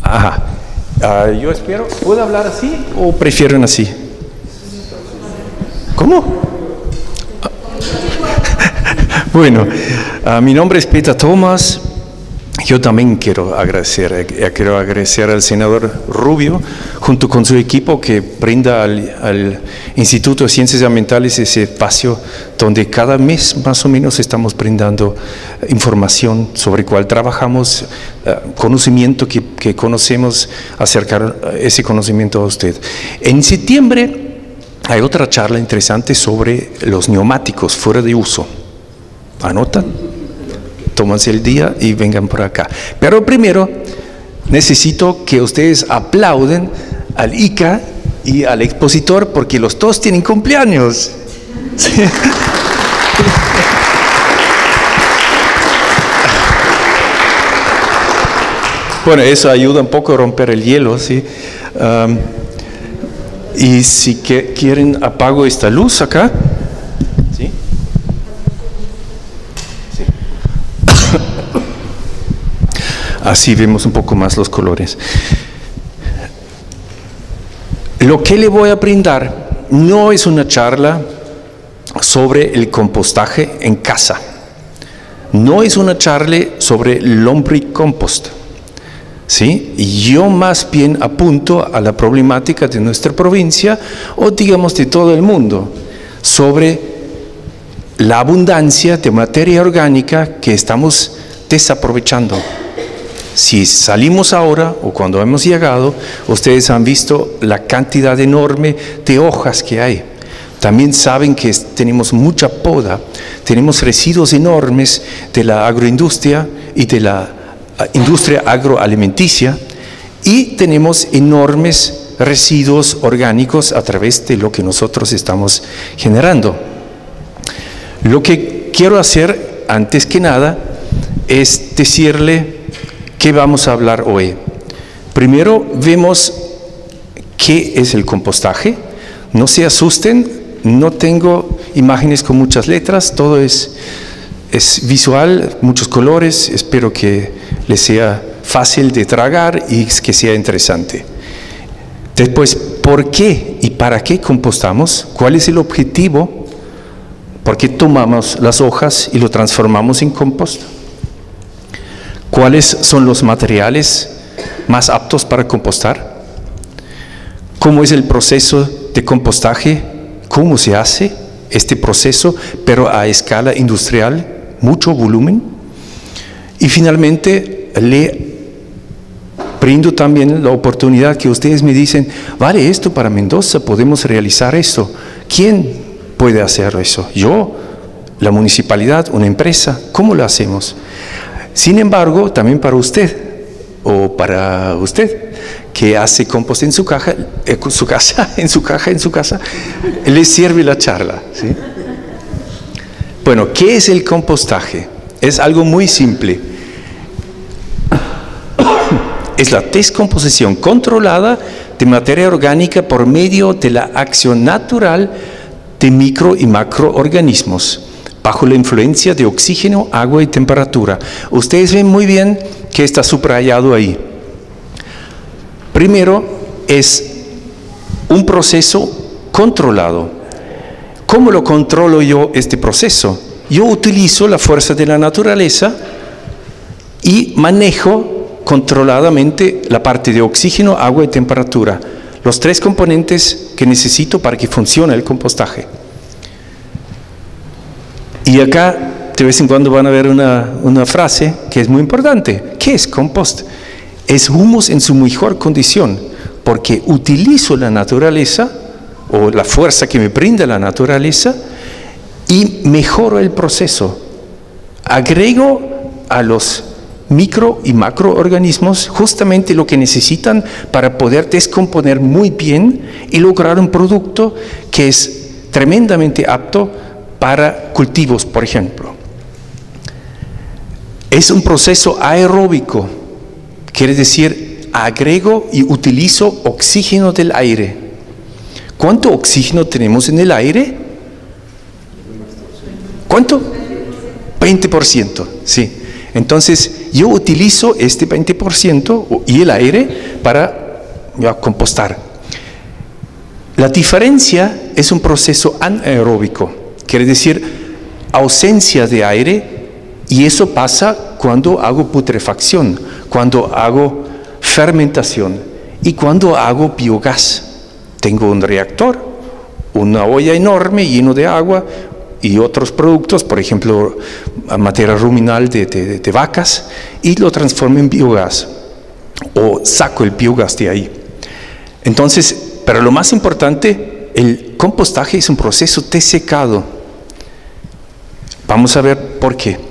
Ajá. Yo espero. ¿Puedo hablar así o prefieren así? ¿Cómo? Bueno, mi nombre es Peter Thomas. Yo también quiero agradecer al senador Rubio, junto con su equipo, que brinda al Instituto de Ciencias Ambientales ese espacio donde cada mes más o menos estamos brindando información sobre cuál trabajamos, conocimiento que conocemos, acercar ese conocimiento a usted. En septiembre hay otra charla interesante sobre los neumáticos fuera de uso. ¿Anotan? Tómense el día y vengan por acá. Pero primero necesito que ustedes aplauden al ICA y al expositor porque los dos tienen cumpleaños. ¿Sí? Bueno, eso ayuda un poco a romper el hielo, ¿sí? Y si quieren apago esta luz acá. ¿Sí? Así vemos un poco más los colores. Lo que le voy a brindar no es una charla sobre el compostaje en casa. No es una charla sobre lombricompost. ¿Sí? Yo más bien apunto a la problemática de nuestra provincia o digamos de todo el mundo sobre la abundancia de materia orgánica que estamos desaprovechando. Si salimos ahora o cuando hemos llegado, ustedes han visto la cantidad enorme de hojas que hay. También saben que tenemos mucha poda, tenemos residuos enormes de la agroindustria y de la industria agroalimenticia y tenemos enormes residuos orgánicos a través de lo que nosotros estamos generando. Lo que quiero hacer antes que nada es decirle qué vamos a hablar hoy. Primero vemos qué es el compostaje. No se asusten, no tengo imágenes con muchas letras, todo es visual, muchos colores, espero que les sea fácil de tragar y que sea interesante. Después, ¿por qué y para qué compostamos? ¿Cuál es el objetivo? ¿Por qué tomamos las hojas y lo transformamos en compost? ¿Cuáles son los materiales más aptos para compostar? ¿Cómo es el proceso de compostaje? ¿Cómo se hace este proceso, pero a escala industrial? Mucho volumen. Y finalmente le brindo también la oportunidad que ustedes me dicen, vale esto para Mendoza, podemos realizar esto. ¿Quién puede hacer eso? ¿Yo? ¿La municipalidad? ¿Una empresa? ¿Cómo lo hacemos? Sin embargo, también para usted o para usted que hace compost en su caja, en su casa, les sirve la charla, ¿sí? Bueno, ¿qué es el compostaje? Es algo muy simple. Es la descomposición controlada de materia orgánica por medio de la acción natural de micro y macroorganismos, bajo la influencia de oxígeno, agua y temperatura. Ustedes ven muy bien que está subrayado ahí. Primero, es un proceso controlado. ¿Cómo lo controlo yo este proceso? Yo utilizo la fuerza de la naturaleza y manejo controladamente la parte de oxígeno, agua y temperatura. Los tres componentes que necesito para que funcione el compostaje. Y acá de vez en cuando van a ver una frase que es muy importante. ¿Qué es compost? Es humus en su mejor condición, porque utilizo la naturaleza o la fuerza que me brinda la naturaleza y mejoro el proceso. Agrego a los micro y macroorganismos justamente lo que necesitan para poder descomponer muy bien y lograr un producto que es tremendamente apto para cultivos, por ejemplo. Es un proceso aeróbico, quiere decir agrego y utilizo oxígeno del aire. ¿Cuánto oxígeno tenemos en el aire? ¿Cuánto? 20%, sí. Entonces, yo utilizo este 20% y el aire para compostar. La diferencia es un proceso anaeróbico, quiere decir ausencia de aire, y eso pasa cuando hago putrefacción, cuando hago fermentación y cuando hago biogás. Tengo un reactor, una olla enorme lleno de agua y otros productos, por ejemplo, materia ruminal de vacas, y lo transformo en biogás o saco el biogás de ahí. Entonces, pero lo más importante, el compostaje es un proceso de secado. Vamos a ver por qué.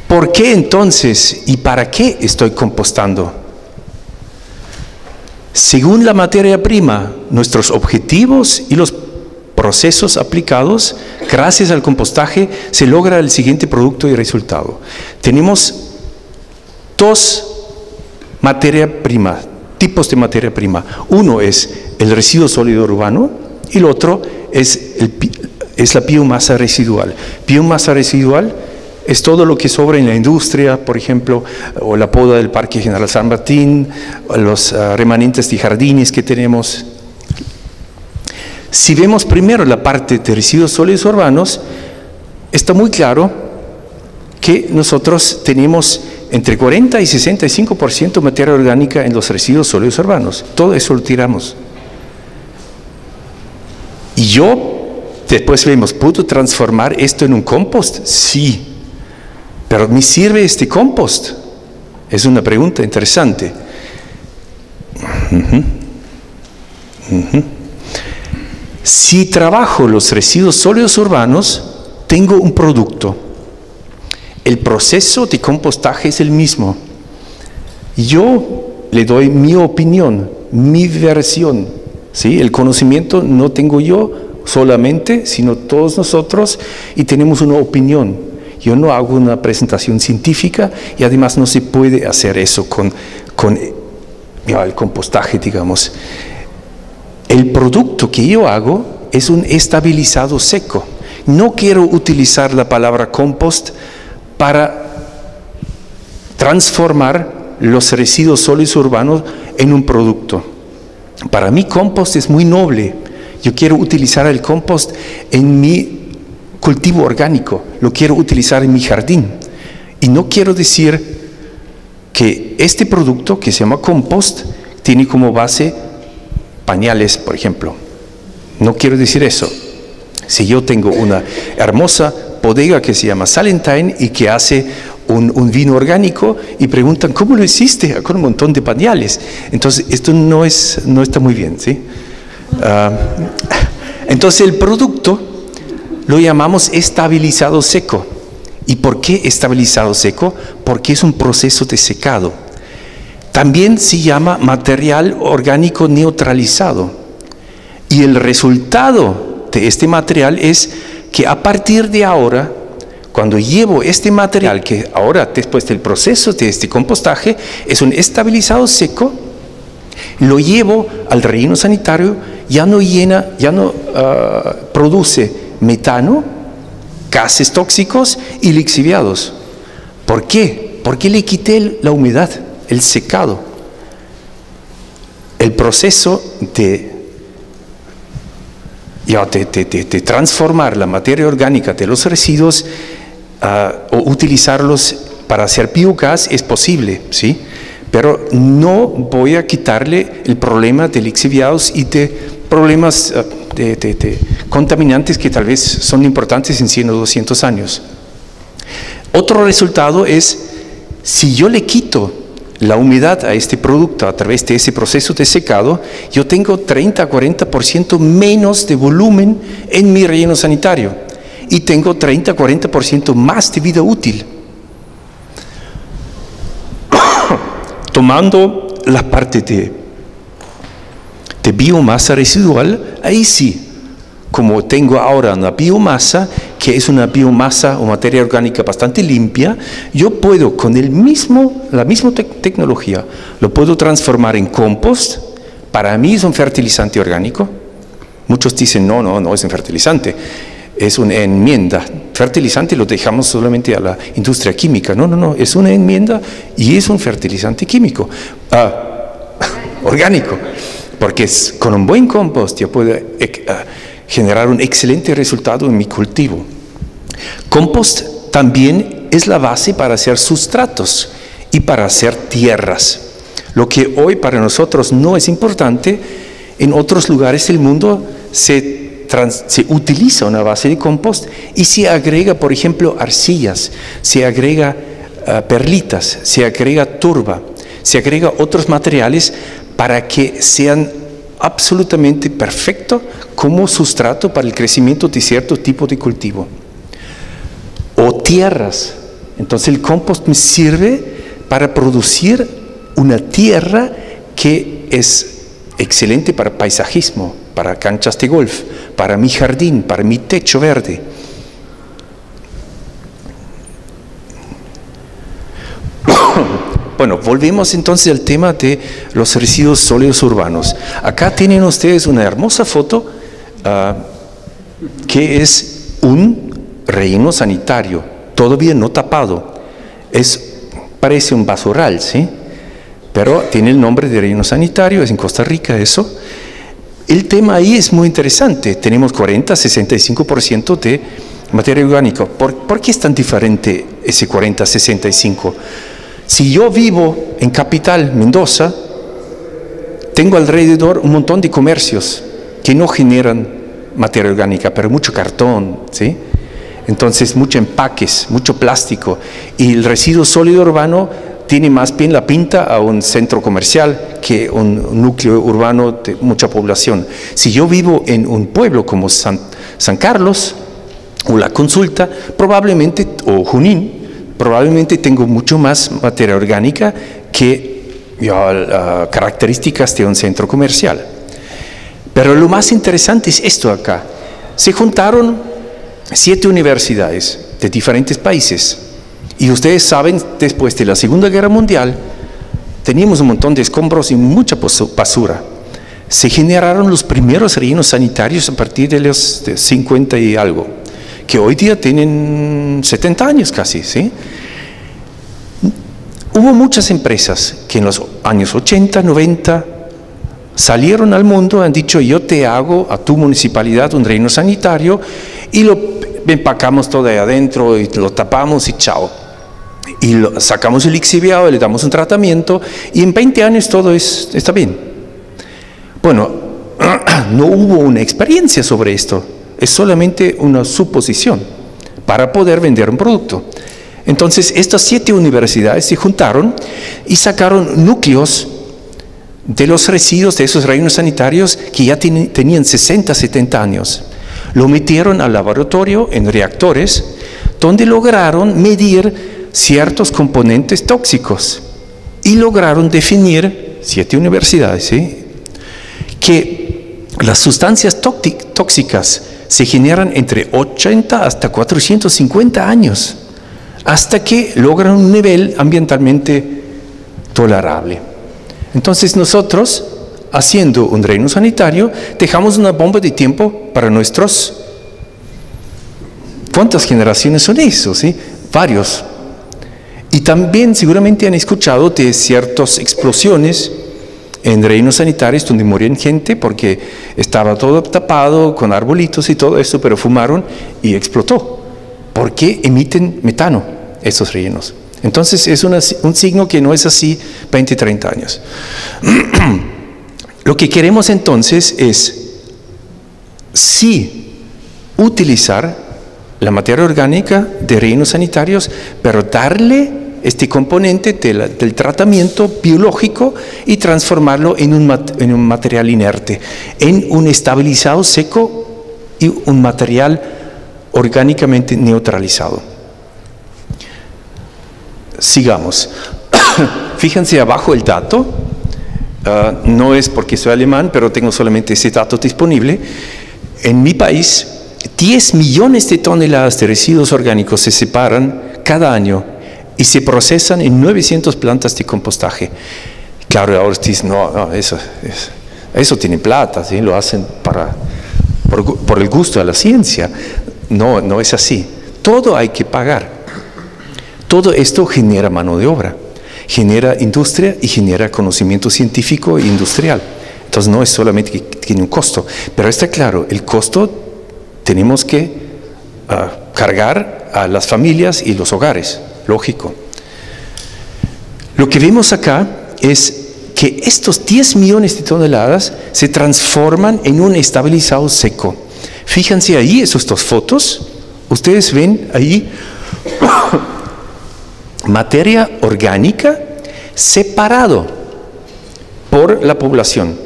¿Por qué entonces y para qué estoy compostando? Según la materia prima, nuestros objetivos y los procesos aplicados, gracias al compostaje, se logra el siguiente producto y resultado. Tenemos dos materia prima, tipos de materia prima. Uno es el residuo sólido urbano y el otro es la biomasa residual. Biomasa residual es todo lo que sobra en la industria, por ejemplo, o la poda del Parque General San Martín, los remanentes de jardines que tenemos. Si vemos primero la parte de residuos sólidos urbanos, está muy claro que nosotros tenemos entre 40 y 65% materia orgánica en los residuos sólidos urbanos. Todo eso lo tiramos. Y después vemos, ¿puedo transformar esto en un compost? Sí. ¿Pero me sirve este compost? Es una pregunta interesante. Si trabajo los residuos sólidos urbanos, tengo un producto. El proceso de compostaje es el mismo. Yo le doy mi opinión, mi versión, ¿sí? El conocimiento no tengo yo solamente, sino todos nosotros, y tenemos una opinión. Yo no hago una presentación científica y además no se puede hacer eso con el compostaje, digamos. El producto que yo hago es un estabilizado seco. No quiero utilizar la palabra compost para transformar los residuos sólidos urbanos en un producto. Para mí compost es muy noble. Yo quiero utilizar el compost en mi cultivo orgánico, lo quiero utilizar en mi jardín. Y no quiero decir que este producto que se llama compost tiene como base pañales, por ejemplo. No quiero decir eso. Si yo tengo una hermosa bodega que se llama Salentine y que hace un vino orgánico y preguntan, ¿cómo lo hiciste? Con un montón de pañales. Entonces, esto no está muy bien, ¿sí? Entonces, el producto lo llamamos estabilizado seco. ¿Y por qué estabilizado seco? Porque es un proceso de secado. También se llama material orgánico neutralizado. Y el resultado de este material es que a partir de ahora, cuando llevo este material, que ahora después del proceso de este compostaje, es un estabilizado seco, lo llevo al relleno sanitario, ya no produce metano, gases tóxicos y lixiviados. ¿Por qué? Porque le quité la humedad, el secado. El proceso de transformar la materia orgánica de los residuos o utilizarlos para hacer biogás es posible, ¿sí? Pero no voy a quitarle el problema de lixiviados y de problemas de contaminantes que tal vez son importantes en 100 o 200 años. Otro resultado es, si yo le quito la humedad a este producto a través de ese proceso de secado, yo tengo 30 a 40% menos de volumen en mi relleno sanitario y tengo 30 a 40% más de vida útil. Tomando la parte de biomasa residual, ahí sí, como tengo ahora una biomasa, que es una biomasa o materia orgánica bastante limpia, yo puedo con la misma tecnología, lo puedo transformar en compost. Para mí es un fertilizante orgánico. Muchos dicen, no es un fertilizante. es una enmienda. Fertilizante lo dejamos solamente a la industria química. No, no, no, es una enmienda y es un fertilizante químico, orgánico, porque con un buen compost yo puedo generar un excelente resultado en mi cultivo. Compost también es la base para hacer sustratos y para hacer tierras. Lo que hoy para nosotros no es importante, en otros lugares del mundo se utiliza una base de compost y se agrega, por ejemplo, arcillas, se agrega perlitas, se agrega turba, se agrega otros materiales para que sean absolutamente perfectos como sustrato para el crecimiento de cierto tipo de cultivo. O tierras. Entonces el compost me sirve para producir una tierra que es excelente para paisajismo, para canchas de golf, para mi jardín, para mi techo verde. Bueno, volvemos entonces al tema de los residuos sólidos urbanos. Acá tienen ustedes una hermosa foto que es un relleno sanitario, todavía no tapado. Parece un basural, ¿sí? Pero tiene el nombre de relleno sanitario, es en Costa Rica eso. El tema ahí es muy interesante, tenemos 40-65% de materia orgánica. ¿Por qué es tan diferente ese 40-65%? Si yo vivo en Capital, Mendoza, tengo alrededor un montón de comercios que no generan materia orgánica, pero mucho cartón, ¿sí? Entonces, muchos empaques, mucho plástico. Y el residuo sólido urbano tiene más bien la pinta a un centro comercial que un núcleo urbano de mucha población. Si yo vivo en un pueblo como San Carlos o La Consulta, probablemente, o Junín, probablemente tengo mucho más materia orgánica que características de un centro comercial. Pero lo más interesante es esto acá. Se juntaron 7 universidades de diferentes países. Y ustedes saben, después de la Segunda Guerra Mundial, teníamos un montón de escombros y mucha basura. Se generaron los primeros rellenos sanitarios a partir de los 50 y algo, que hoy día tienen 70 años casi, ¿sí? Hubo muchas empresas que en los años 80, 90 salieron al mundo y han dicho: yo te hago a tu municipalidad un relleno sanitario y lo empacamos todo ahí adentro y lo tapamos y chao. Y sacamos el lixiviado, le damos un tratamiento y en 20 años todo está bien. Bueno, no hubo una experiencia sobre esto, es solamente una suposición para poder vender un producto. Entonces, estas 7 universidades se juntaron y sacaron núcleos de los residuos de esos rellenos sanitarios que ya tenían 60, 70 años. Lo metieron al laboratorio en reactores, donde lograron medir ciertos componentes tóxicos y lograron definir, 7 universidades, ¿sí?, que las sustancias tóxicas se generan entre 80 hasta 450 años, hasta que logran un nivel ambientalmente tolerable. Entonces nosotros, haciendo un relleno sanitario, dejamos una bomba de tiempo para nuestros... ¿Cuántas generaciones son esos? ¿Sí? Varios. Y también seguramente han escuchado de ciertas explosiones en rellenos sanitarios donde morían gente porque estaba todo tapado con arbolitos y todo eso, pero fumaron y explotó. ¿Por qué emiten metano esos rellenos? Entonces es un signo que no es así 20, 30 años. Lo que queremos entonces es sí utilizar la materia orgánica de rellenos sanitarios, pero darle este componente del tratamiento biológico y transformarlo en un material inerte, en un estabilizado seco y un material orgánicamente neutralizado. Sigamos. Fíjense abajo el dato. No es porque soy alemán, pero tengo solamente ese dato disponible. En mi país, 10 millones de toneladas de residuos orgánicos se separan cada año y se procesan en 900 plantas de compostaje. Claro, ahora dicen, no, eso tiene plata, ¿sí? Lo hacen por el gusto de la ciencia. No, no es así. Todo hay que pagar. Todo esto genera mano de obra, genera industria y genera conocimiento científico e industrial. Entonces no es solamente que tiene un costo, pero está claro, el costo tenemos que cargar a las familias y los hogares, lógico. Lo que vemos acá es que estos 10 millones de toneladas se transforman en un estabilizado seco. Fíjense ahí, esas dos fotos, ustedes ven ahí materia orgánica separado por la población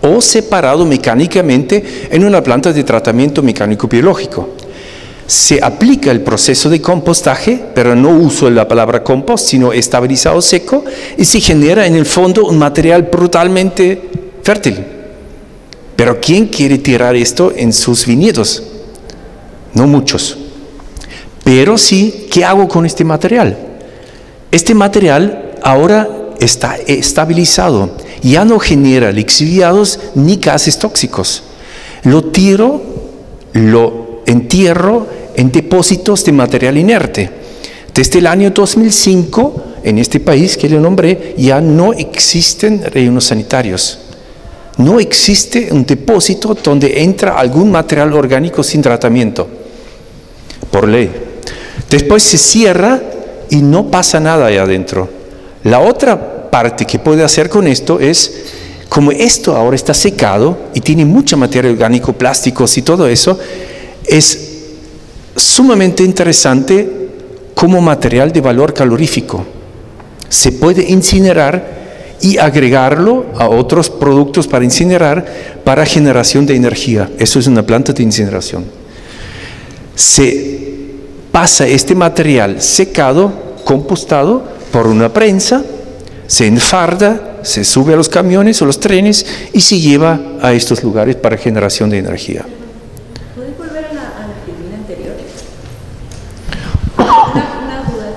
o separado mecánicamente en una planta de tratamiento mecánico-biológico. Se aplica el proceso de compostaje, pero no uso la palabra compost, sino estabilizado seco, y se genera en el fondo un material brutalmente fértil. Pero ¿quién quiere tirar esto en sus viñedos? No muchos. Pero sí, ¿qué hago con este material? Este material ahora está estabilizado, ya no genera lixiviados ni gases tóxicos. Lo tiro, lo entierro en depósitos de material inerte. Desde el año 2005, en este país que le nombré, ya no existen rellenos sanitarios. No existe un depósito donde entra algún material orgánico sin tratamiento, por ley. Después se cierra y no pasa nada ahí adentro. La otra parte que puede hacer con esto es, como esto ahora está secado y tiene mucha materia orgánica, plásticos y todo eso, es sumamente interesante como material de valor calorífico. Se puede incinerar y agregarlo a otros productos para incinerar para generación de energía. Eso es una planta de incineración. Se pasa este material secado, compostado, por una prensa, se enfarda, se sube a los camiones o los trenes y se lleva a estos lugares para generación de energía. ¿Podés volver a la filmina anterior? Una duda.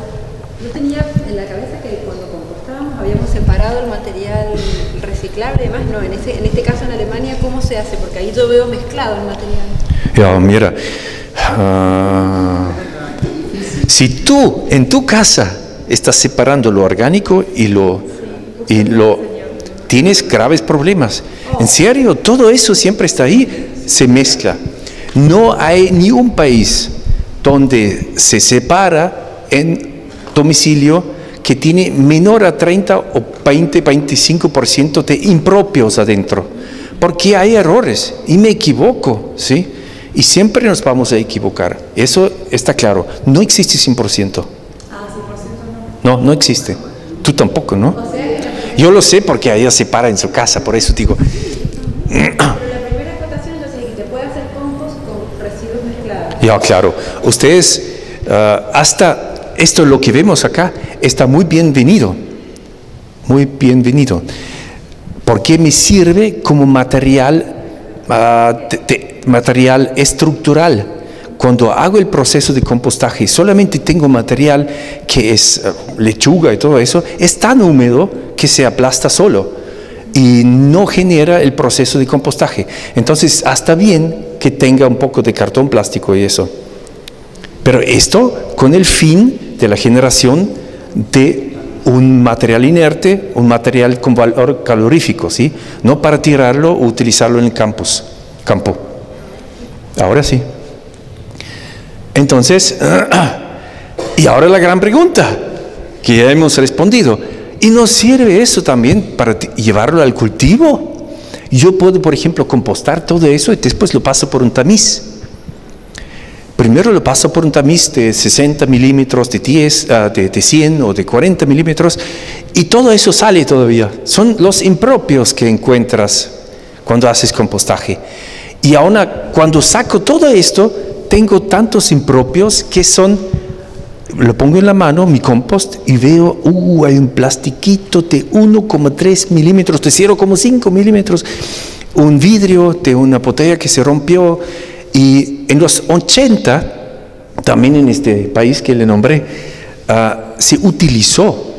Yo tenía en la cabeza que cuando compostábamos habíamos separado el material reciclable y demás. No, en este caso en Alemania, ¿cómo se hace? Porque ahí yo veo mezclado el material. Ya, mira, si tú en tu casa estás separando lo orgánico y lo tienes graves problemas. En serio, todo eso siempre está ahí, se mezcla. No hay ni un país donde se separa en domicilio que tiene menor a 30 o 20, 25% de impropios adentro, porque hay errores y me equivoco, ¿sí? Y siempre nos vamos a equivocar, eso está claro. No existe 100%. No, no existe. Tú tampoco, ¿no? Yo lo sé porque ella se para en su casa, por eso digo. Pero la primera acotación yo sé que te puede hacer compost con residuos mezclados. Ya, claro. Ustedes, hasta esto lo que vemos acá, está muy bienvenido. Muy bienvenido. Porque me sirve como material, material estructural. Cuando hago el proceso de compostaje y solamente tengo material que es lechuga y todo eso, es tan húmedo que se aplasta solo y no genera el proceso de compostaje. Entonces, hasta bien que tenga un poco de cartón plástico y eso. Pero esto con el fin de la generación de un material inerte, un material con valor calorífico, ¿sí? No para tirarlo o utilizarlo en el campo. Ahora sí. Entonces, y ahora la gran pregunta, que ya hemos respondido, ¿y nos sirve eso también para llevarlo al cultivo? Yo puedo, por ejemplo, compostar todo eso y después lo paso por un tamiz. Primero lo paso por un tamiz de 60 milímetros, de 100 o de 40 milímetros, y todo eso sale todavía. Son los impropios que encuentras cuando haces compostaje. Y aún cuando saco todo esto, tengo tantos impropios que son, lo pongo en la mano, mi compost, y veo, hay un plastiquito de 1,3 milímetros, de 0,5 milímetros, un vidrio de una botella que se rompió, y en los 80, también en este país que le nombré, se utilizó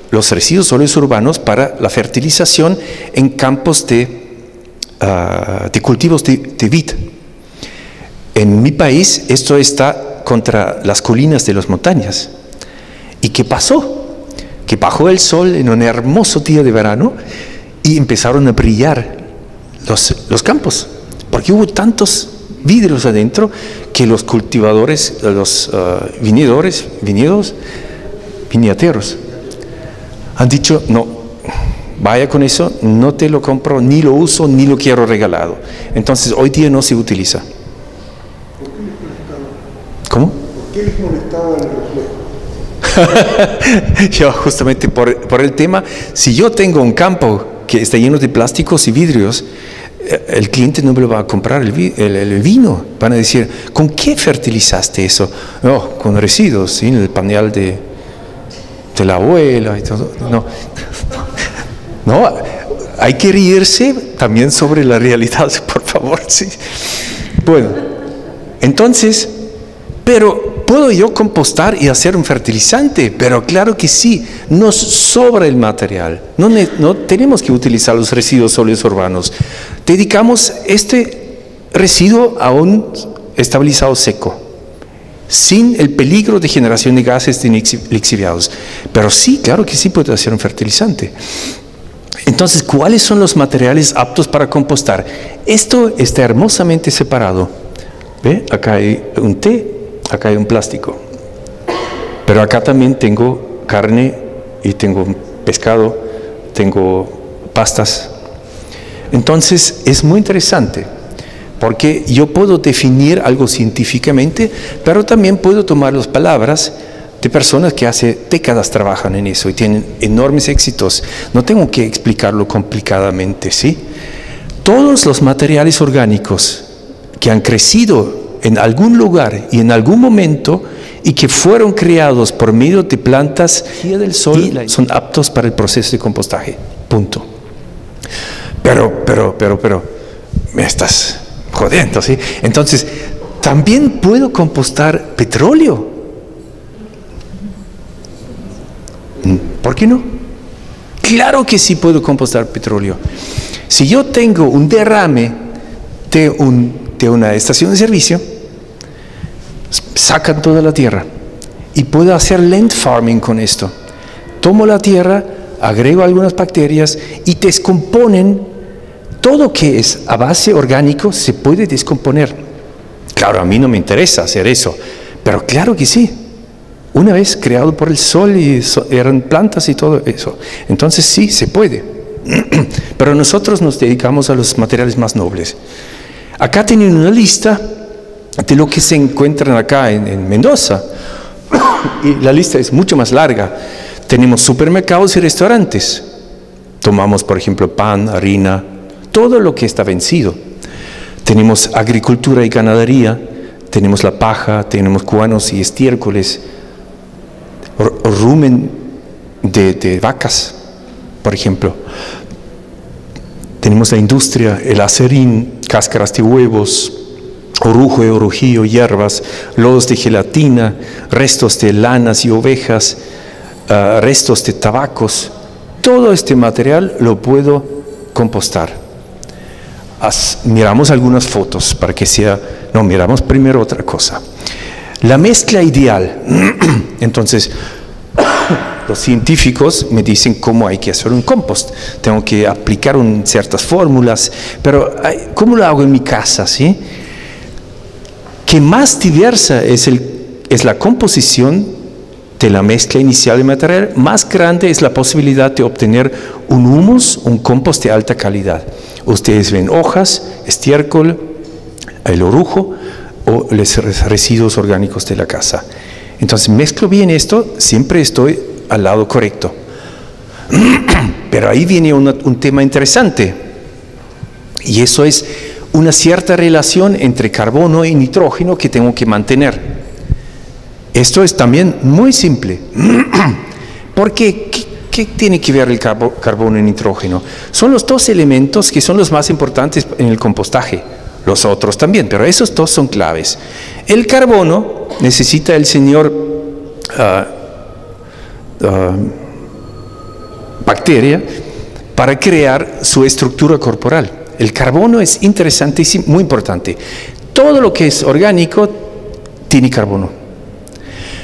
los residuos sólidos urbanos para la fertilización en campos de cultivos de vid. En mi país esto está contra las colinas de las montañas. ¿Y qué pasó? Que bajó el sol en un hermoso día de verano y empezaron a brillar los campos, porque hubo tantos vidrios adentro que los cultivadores, los viñateros, han dicho, no, vaya con eso, no te lo compro, ni lo uso, ni lo quiero regalado. Entonces hoy día no se utiliza. ¿Cómo? ¿Por qué les molestaba el reflejo? Yo justamente por el tema, si yo tengo un campo que está lleno de plásticos y vidrios, el cliente no me lo va a comprar el vino. Van a decir, ¿con qué fertilizaste eso? No, con residuos, ¿sí? El pañal de la abuela y todo. No, hay que reírse también sobre la realidad, por favor. ¿Sí? Bueno, entonces, pero ¿puedo yo compostar y hacer un fertilizante? Pero claro que sí, nos sobra el material. No tenemos que utilizar los residuos sólidos urbanos. Dedicamos este residuo a un estabilizado seco, sin el peligro de generación de gases lixiviados. Pero sí, claro que sí puede hacer un fertilizante. Entonces, ¿cuáles son los materiales aptos para compostar? Esto está hermosamente separado. ¿Ve? Acá hay un té, acá hay un plástico. Pero acá también tengo carne y tengo pescado, tengo pastas. Entonces, es muy interesante, porque yo puedo definir algo científicamente, pero también puedo tomar las palabras de personas que hace décadas trabajan en eso y tienen enormes éxitos. No tengo que explicarlo complicadamente, ¿sí? Todos los materiales orgánicos que han crecido en algún lugar y en algún momento y que fueron creados por medio de plantas del sol son aptos para el proceso de compostaje. Punto. Pero, me estás jodiendo, ¿sí? Entonces, también puedo compostar petróleo. ¿Por qué no? Claro que sí puedo compostar petróleo. Si yo tengo un derrame de una estación de servicio, sacan toda la tierra y puedo hacer land farming con esto. Tomo la tierra, agrego algunas bacterias y descomponen todo que es a base orgánico, se puede descomponer. Claro, a mí no me interesa hacer eso, pero claro que sí. Una vez creado por el sol y eran plantas y todo eso. Entonces sí, se puede. Pero nosotros nos dedicamos a los materiales más nobles. Acá tienen una lista de lo que se encuentran acá en Mendoza. Y la lista es mucho más larga. Tenemos supermercados y restaurantes. Tomamos, por ejemplo, pan, harina, todo lo que está vencido. Tenemos agricultura y ganadería. Tenemos la paja, tenemos cuanos y estiércoles. Rumen de vacas, por ejemplo. Tenemos la industria, el acerín, cáscaras de huevos, orujo y orujillo, hierbas, lodos de gelatina, restos de lanas y ovejas, restos de tabacos. Todo este material lo puedo compostar. Miramos algunas fotos para que sea... No, miramos primero otra cosa. La mezcla ideal. Entonces, los científicos me dicen cómo hay que hacer un compost. Tengo que aplicar ciertas fórmulas, pero ¿cómo lo hago en mi casa? ¿Sí? Que más diversa es la composición de la mezcla inicial de material, más grande es la posibilidad de obtener un humus, un compost de alta calidad. Ustedes ven hojas, estiércol, el orujo, o los residuos orgánicos de la casa. Entonces mezclo bien esto, siempre estoy al lado correcto. Pero ahí viene un tema interesante, y eso es una cierta relación entre carbono y nitrógeno que tengo que mantener. Esto es también muy simple. Porque ¿qué tiene que ver el carbono y el nitrógeno? Son los dos elementos que son los más importantes en el compostaje. Los otros también, pero esos dos son claves. El carbono necesita el señor bacteria para crear su estructura corporal. El carbono es interesante y muy importante. Todo lo que es orgánico tiene carbono.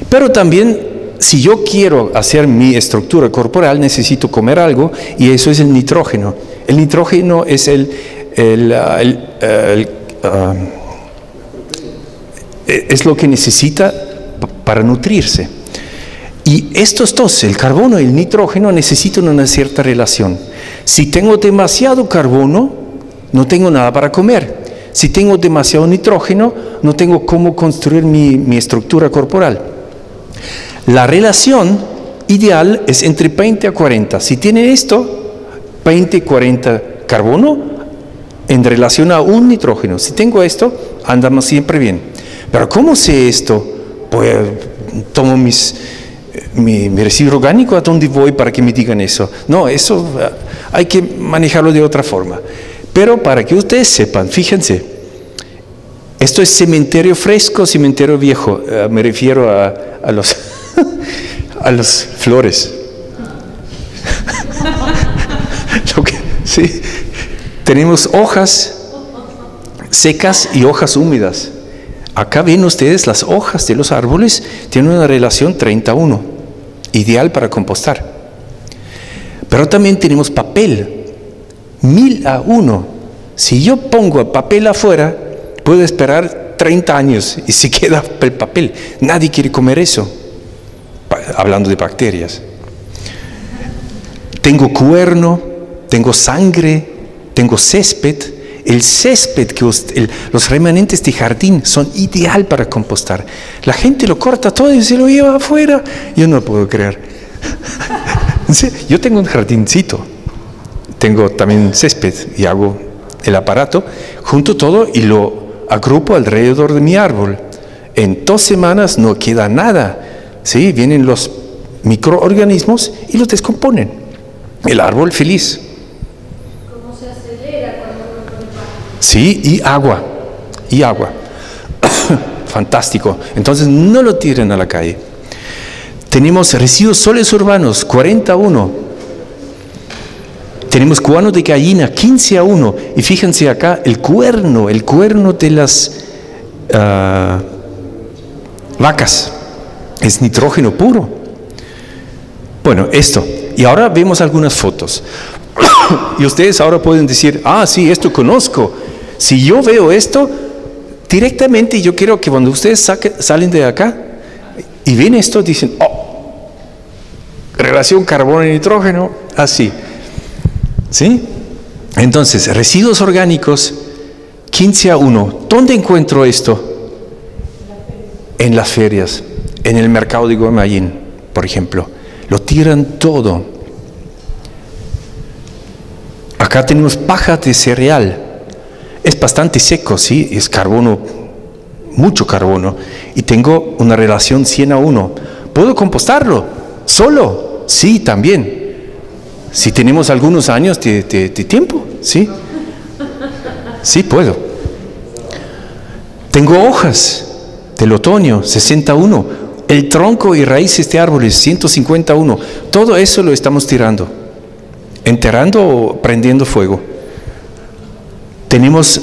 Pero también, si yo quiero hacer mi estructura corporal, necesito comer algo, y eso es el nitrógeno. El nitrógeno es es lo que necesita para nutrirse. Y estos dos, el carbono y el nitrógeno, necesitan una cierta relación. Si tengo demasiado carbono, no tengo nada para comer. Si tengo demasiado nitrógeno, no tengo cómo construir mi estructura corporal. La relación ideal es entre 20 a 40. Si tiene esto, 20, 40 carbono en relación a un nitrógeno. Si tengo esto, andamos siempre bien. Pero ¿cómo sé esto? Pues tomo mi residuo orgánico, ¿a dónde voy para que me digan eso? No, eso hay que manejarlo de otra forma. Pero para que ustedes sepan, fíjense, esto es cementerio fresco, cementerio viejo. Me refiero a los a las flores. Sí. Tenemos hojas secas y hojas húmedas. Acá ven ustedes las hojas de los árboles, tienen una relación 30:1, ideal para compostar. Pero también tenemos papel, 1000:1. Si yo pongo el papel afuera, puedo esperar 30 años y se queda el papel. Nadie quiere comer eso, hablando de bacterias. Tengo cuerno, tengo sangre, tengo césped. El césped, los remanentes de jardín son ideal para compostar. La gente lo corta todo y se lo lleva afuera. Yo no puedo creer. Yo tengo un jardincito, tengo también césped y hago el aparato, junto todo y lo agrupo alrededor de mi árbol. En 2 semanas no queda nada. ¿Sí? Vienen los microorganismos y los descomponen. El árbol feliz. ¿Cómo se acelera cuando uno pone paja? Sí, y agua. Fantástico. Entonces no lo tiren a la calle. Tenemos residuos sólidos urbanos, 40:1. Tenemos guano de gallina, 15:1. Y fíjense acá, el cuerno de las vacas. Es nitrógeno puro. Bueno, esto. Y ahora vemos algunas fotos. Y ustedes ahora pueden decir, sí, esto conozco. Si yo veo esto, directamente yo quiero que cuando ustedes salen de acá y ven esto, dicen, relación carbono y nitrógeno, así. ¿Sí? Entonces, residuos orgánicos, 15:1. ¿Dónde encuentro esto? En las ferias. En el mercado de Guaymallén, por ejemplo. Lo tiran todo. Acá tenemos paja de cereal. Es bastante seco, ¿sí? Es carbono, mucho carbono. Y tengo una relación 100:1. ¿Puedo compostarlo? ¿Solo? Sí, también. Si tenemos algunos años de tiempo, ¿sí? Sí, puedo. Tengo hojas del otoño, 60:1. El tronco y raíces de árboles, 150:1. Todo eso lo estamos tirando, enterrando o prendiendo fuego. Tenemos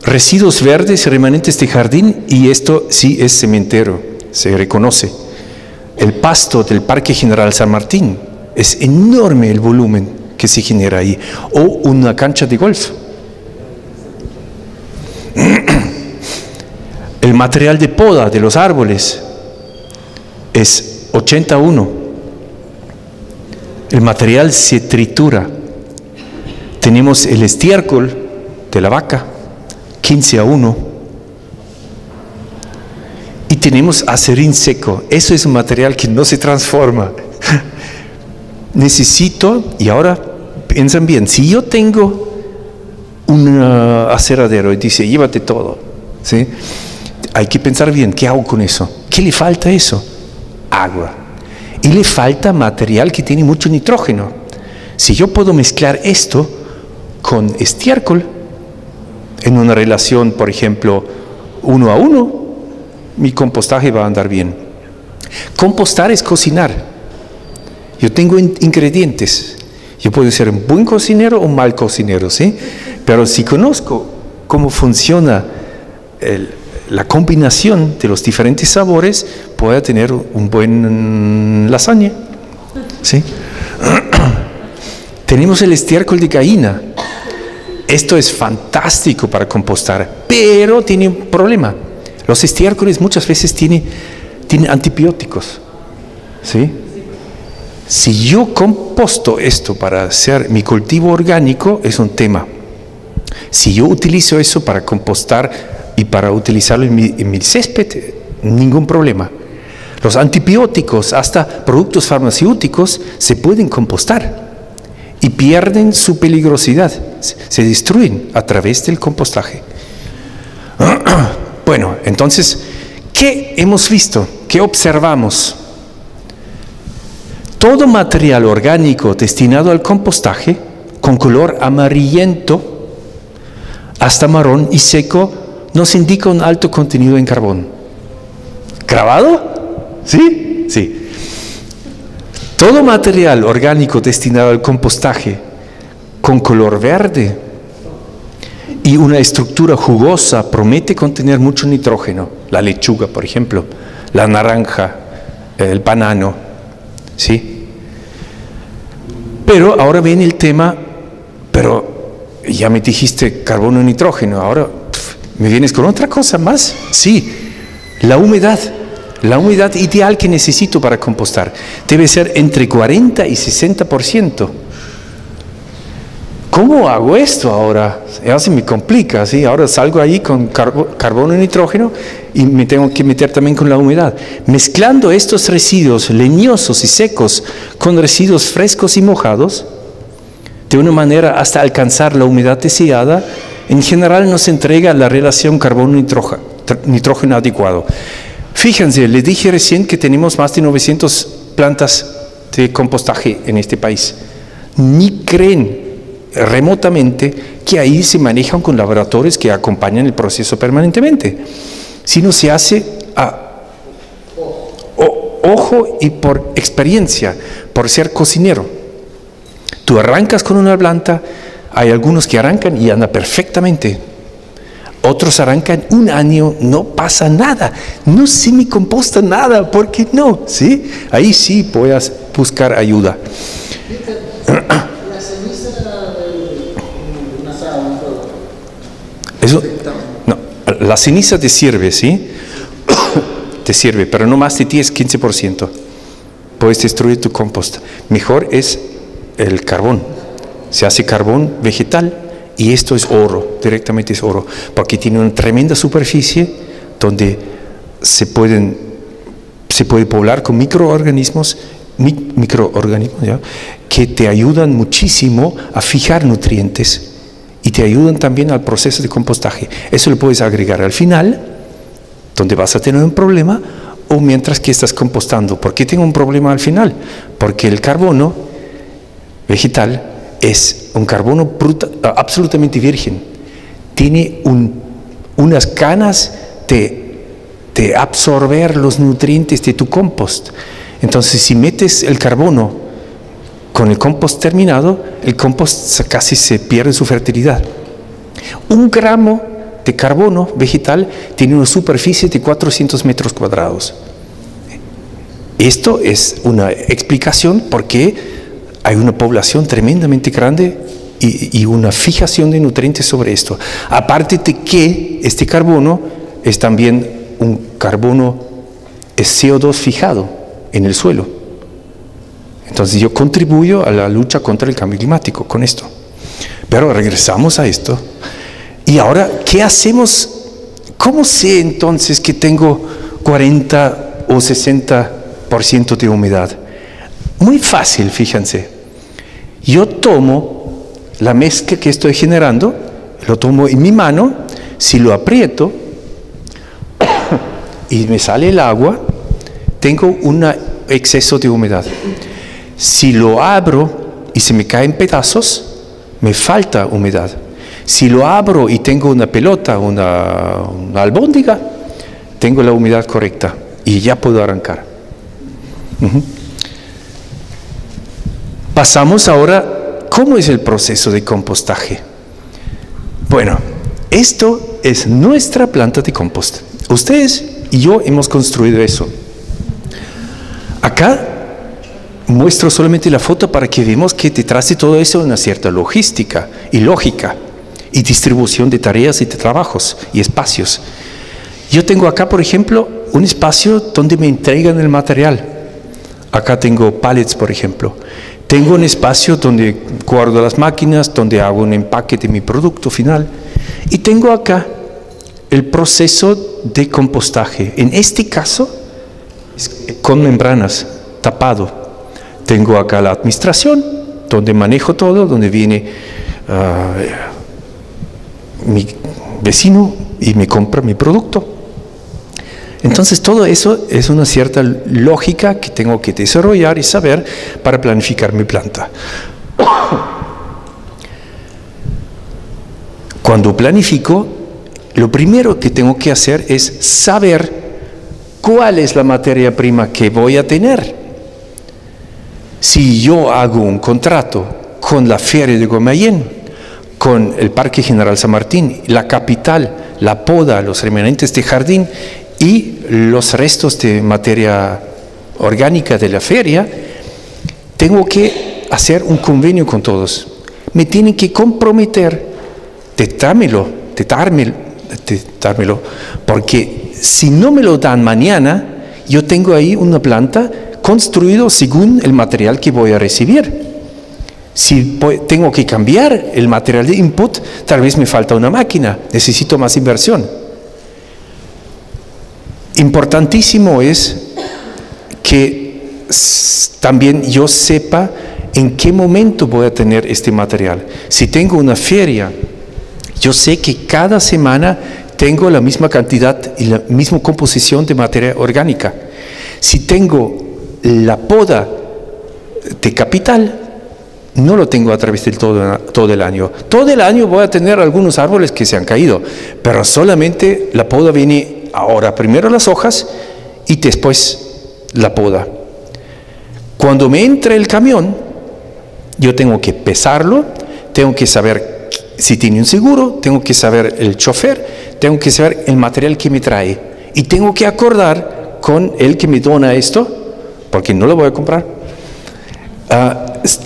residuos verdes, remanentes de jardín, y esto sí es cementerio, se reconoce. El pasto del Parque General San Martín, es enorme el volumen que se genera ahí. O una cancha de golf. El material de poda de los árboles es 80:1. El material se tritura. Tenemos el estiércol de la vaca, 15:1. Y tenemos acerín seco. Eso es un material que no se transforma. Necesito, y ahora piensan bien, si yo tengo un aseradero y dice, llévate todo, ¿sí? Hay que pensar bien, ¿qué hago con eso? ¿Qué le falta a eso? Agua. Y le falta material que tiene mucho nitrógeno. Si yo puedo mezclar esto con estiércol en una relación, por ejemplo, 1:1, mi compostaje va a andar bien. Compostar es cocinar. Yo tengo ingredientes. Yo puedo ser un buen cocinero o un mal cocinero, ¿sí? Pero si conozco cómo funciona la combinación de los diferentes sabores pueda tener un buen lasaña. ¿Sí? Tenemos el estiércol de gallina. Esto es fantástico para compostar, pero tiene un problema. Los estiércoles muchas veces tienen antibióticos. ¿Sí? Si yo composto esto para hacer mi cultivo orgánico, es un tema. Si yo utilizo eso para compostar y para utilizarlo en mi césped, ningún problema. Los antibióticos, hasta productos farmacéuticos, se pueden compostar y pierden su peligrosidad, se destruyen a través del compostaje. Bueno, entonces, ¿qué hemos visto? ¿Qué observamos? Todo material orgánico destinado al compostaje, con color amarillento hasta marrón y seco, nos indica un alto contenido en carbón. ¿Grabado? ¿Sí? Sí. Todo material orgánico destinado al compostaje con color verde y una estructura jugosa promete contener mucho nitrógeno. La lechuga, por ejemplo, la naranja, el banano, ¿sí? Pero ahora viene el tema, pero ya me dijiste carbono y nitrógeno, ahora ¿me vienes con otra cosa más? Sí, la humedad. La humedad ideal que necesito para compostar debe ser entre 40 y 60%. ¿Cómo hago esto ahora? Ya se me complica, ¿sí? Ahora salgo ahí con carbono y nitrógeno y me tengo que meter también con la humedad. Mezclando estos residuos leñosos y secos con residuos frescos y mojados, de una manera hasta alcanzar la humedad deseada, en general nos entrega la relación carbono-nitrógeno adecuado. Fíjense, les dije recién que tenemos más de 900 plantas de compostaje en este país. Ni creen remotamente que ahí se manejan con laboratorios que acompañan el proceso permanentemente, sino se hace a ojo y por experiencia, por ser cocinero. Tú arrancas con una planta, hay algunos que arrancan y anda perfectamente. Otros arrancan un año, no pasa nada, no se me composta nada, ¿por qué no? ¿Sí? Ahí sí puedes buscar ayuda. La ceniza de un asado, un fuego. Eso, no, la ceniza te sirve, ¿sí? Te sirve, pero no más de 10-15%. Puedes destruir tu compost. Mejor es el carbón. Se hace carbón vegetal. Y esto es oro, directamente es oro, porque tiene una tremenda superficie donde se puede poblar con microorganismos ¿ya? Que te ayudan muchísimo a fijar nutrientes y te ayudan también al proceso de compostaje. Eso lo puedes agregar al final, donde vas a tener un problema, o mientras que estás compostando. ¿Por qué tengo un problema al final? Porque el carbono vegetal es un carbono absolutamente virgen. Tiene unas ganas de absorber los nutrientes de tu compost. Entonces, si metes el carbono con el compost terminado, el compost casi se pierde su fertilidad. 1 gramo de carbono vegetal tiene una superficie de 400 metros cuadrados. Esto es una explicación por qué hay una población tremendamente grande y una fijación de nutrientes sobre esto. Aparte de que este carbono es también un carbono, es CO2 fijado en el suelo. Entonces yo contribuyo a la lucha contra el cambio climático con esto. Pero regresamos a esto. Y ahora, ¿qué hacemos? ¿Cómo sé entonces que tengo 40 o 60% de humedad? Muy fácil, fíjense. Yo tomo la mezcla que estoy generando, lo tomo en mi mano, si lo aprieto y me sale el agua, tengo un exceso de humedad. Si lo abro y se me caen pedazos, me falta humedad. Si lo abro y tengo una pelota, una albóndiga, tengo la humedad correcta y ya puedo arrancar. Pasamos ahora, ¿cómo es el proceso de compostaje? Bueno, Esto es nuestra planta de compost. Ustedes y yo hemos construido eso. Acá muestro solamente la foto para que veamos que detrás de todo eso hay una cierta logística y lógica y distribución de tareas y de trabajos y espacios. Yo tengo acá, por ejemplo, un espacio donde me entregan el material. Acá tengo pallets, por ejemplo. Tengo un espacio donde guardo las máquinas, donde hago un empaque de mi producto final. Y tengo acá el proceso de compostaje. En este caso, con membranas, tapado. Tengo acá la administración, donde manejo todo, donde viene mi vecino y me compra mi producto. Entonces todo eso es una cierta lógica que tengo que desarrollar y saber para planificar mi planta. Cuando planifico, lo primero que tengo que hacer es saber cuál es la materia prima que voy a tener. Si yo hago un contrato con la Feria de Guaymallén, con el Parque General San Martín, la capital, la poda, los remanentes de jardín y los restos de materia orgánica de la feria, tengo que hacer un convenio con todos. Me tienen que comprometer de dármelo, porque si no me lo dan mañana, yo tengo ahí una planta construida según el material que voy a recibir. Si tengo que cambiar el material de input, tal vez me falta una máquina, necesito más inversión. Importantísimo es que también yo sepa en qué momento voy a tener este material. Si tengo una feria, yo sé que cada semana tengo la misma cantidad y la misma composición de materia orgánica. Si tengo la poda de capital, no lo tengo a través de todo el año. Todo el año voy a tener algunos árboles que se han caído, pero solamente la poda viene ahora, primero las hojas y después la poda. Cuando me entra el camión, yo tengo que pesarlo, tengo que saber si tiene un seguro, tengo que saber el chofer, tengo que saber el material que me trae y tengo que acordar con el que me dona esto, porque no lo voy a comprar,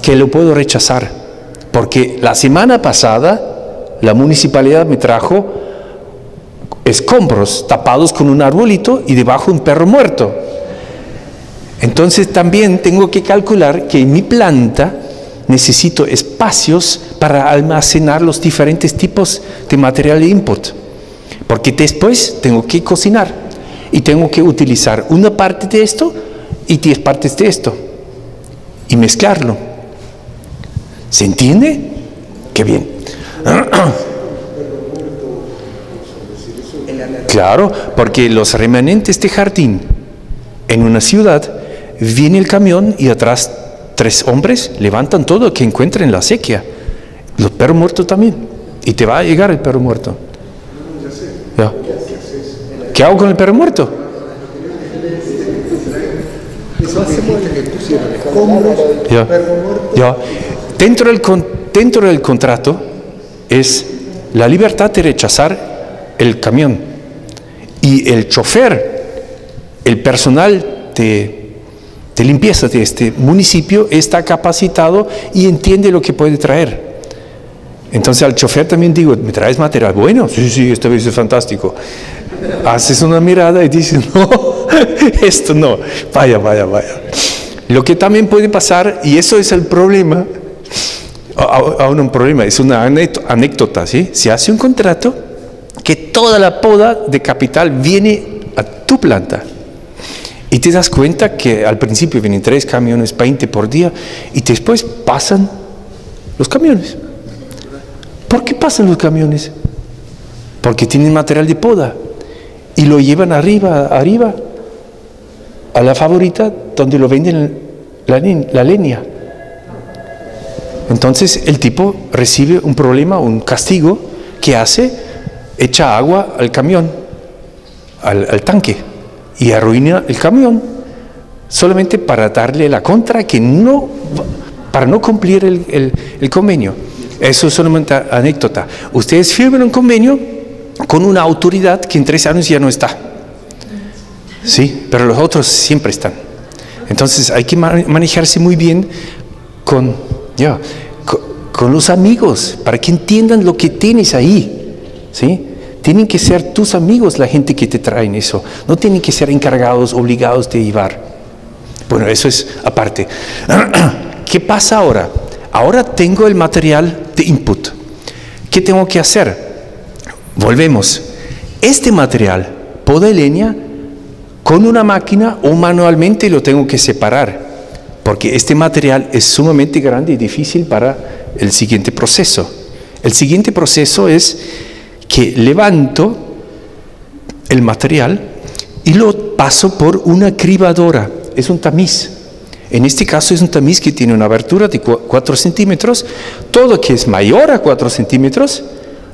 que lo puedo rechazar, porque la semana pasada la municipalidad me trajo escombros tapados con un arbolito y debajo un perro muerto. Entonces también tengo que calcular que en mi planta necesito espacios para almacenar los diferentes tipos de material de input, porque después tengo que cocinar y tengo que utilizar una parte de esto y 10 partes de esto y mezclarlo. ¿Se entiende? ¡Qué bien! Claro, porque los remanentes de jardín en una ciudad, viene el camión y atrás 3 hombres levantan todo lo que encuentren en la sequía. Los perros muertos también. Y te va a llegar el perro muerto. ¿Ya? ¿Qué hago con el perro muerto? Ya. Ya. Dentro del contrato es la libertad de rechazar el camión. Y el chofer, el personal de limpieza de este municipio está capacitado y entiende lo que puede traer. Entonces al chofer también digo, ¿me traes material bueno? Sí, esta vez es fantástico. Haces una mirada y dices, no, esto no, vaya. Lo que también puede pasar, y eso es el problema, aún un problema, es una anécdota, ¿sí? Se hace un contrato que toda la poda de capital viene a tu planta. Y te das cuenta que al principio vienen 3 camiones, 20 por día, y después pasan los camiones. ¿Por qué pasan los camiones? Porque tienen material de poda y lo llevan arriba a la favorita donde lo venden la leña. Entonces el tipo recibe un problema, un castigo. ¿Qué hace? Echa agua al camión, al tanque, y arruina el camión solamente para darle la contra, para no cumplir el convenio. Eso es solamente anécdota. Ustedes firman un convenio con una autoridad que en 3 años ya no está. Sí, pero los otros siempre están. Entonces hay que manejarse muy bien con los amigos, para que entiendan lo que tienes ahí. ¿Sí? Tienen que ser tus amigos la gente que te traen eso. No tienen que ser encargados, obligados de llevar. Bueno, eso es aparte. ¿Qué pasa ahora? Ahora tengo el material de input. ¿Qué tengo que hacer? Volvemos. Este material, poda de leña, con una máquina o manualmente lo tengo que separar, porque este material es sumamente grande y difícil para el siguiente proceso. El siguiente proceso es que levanto el material y lo paso por una cribadora. Es un tamiz. En este caso es un tamiz que tiene una abertura de 4 centímetros. Todo que es mayor a 4 centímetros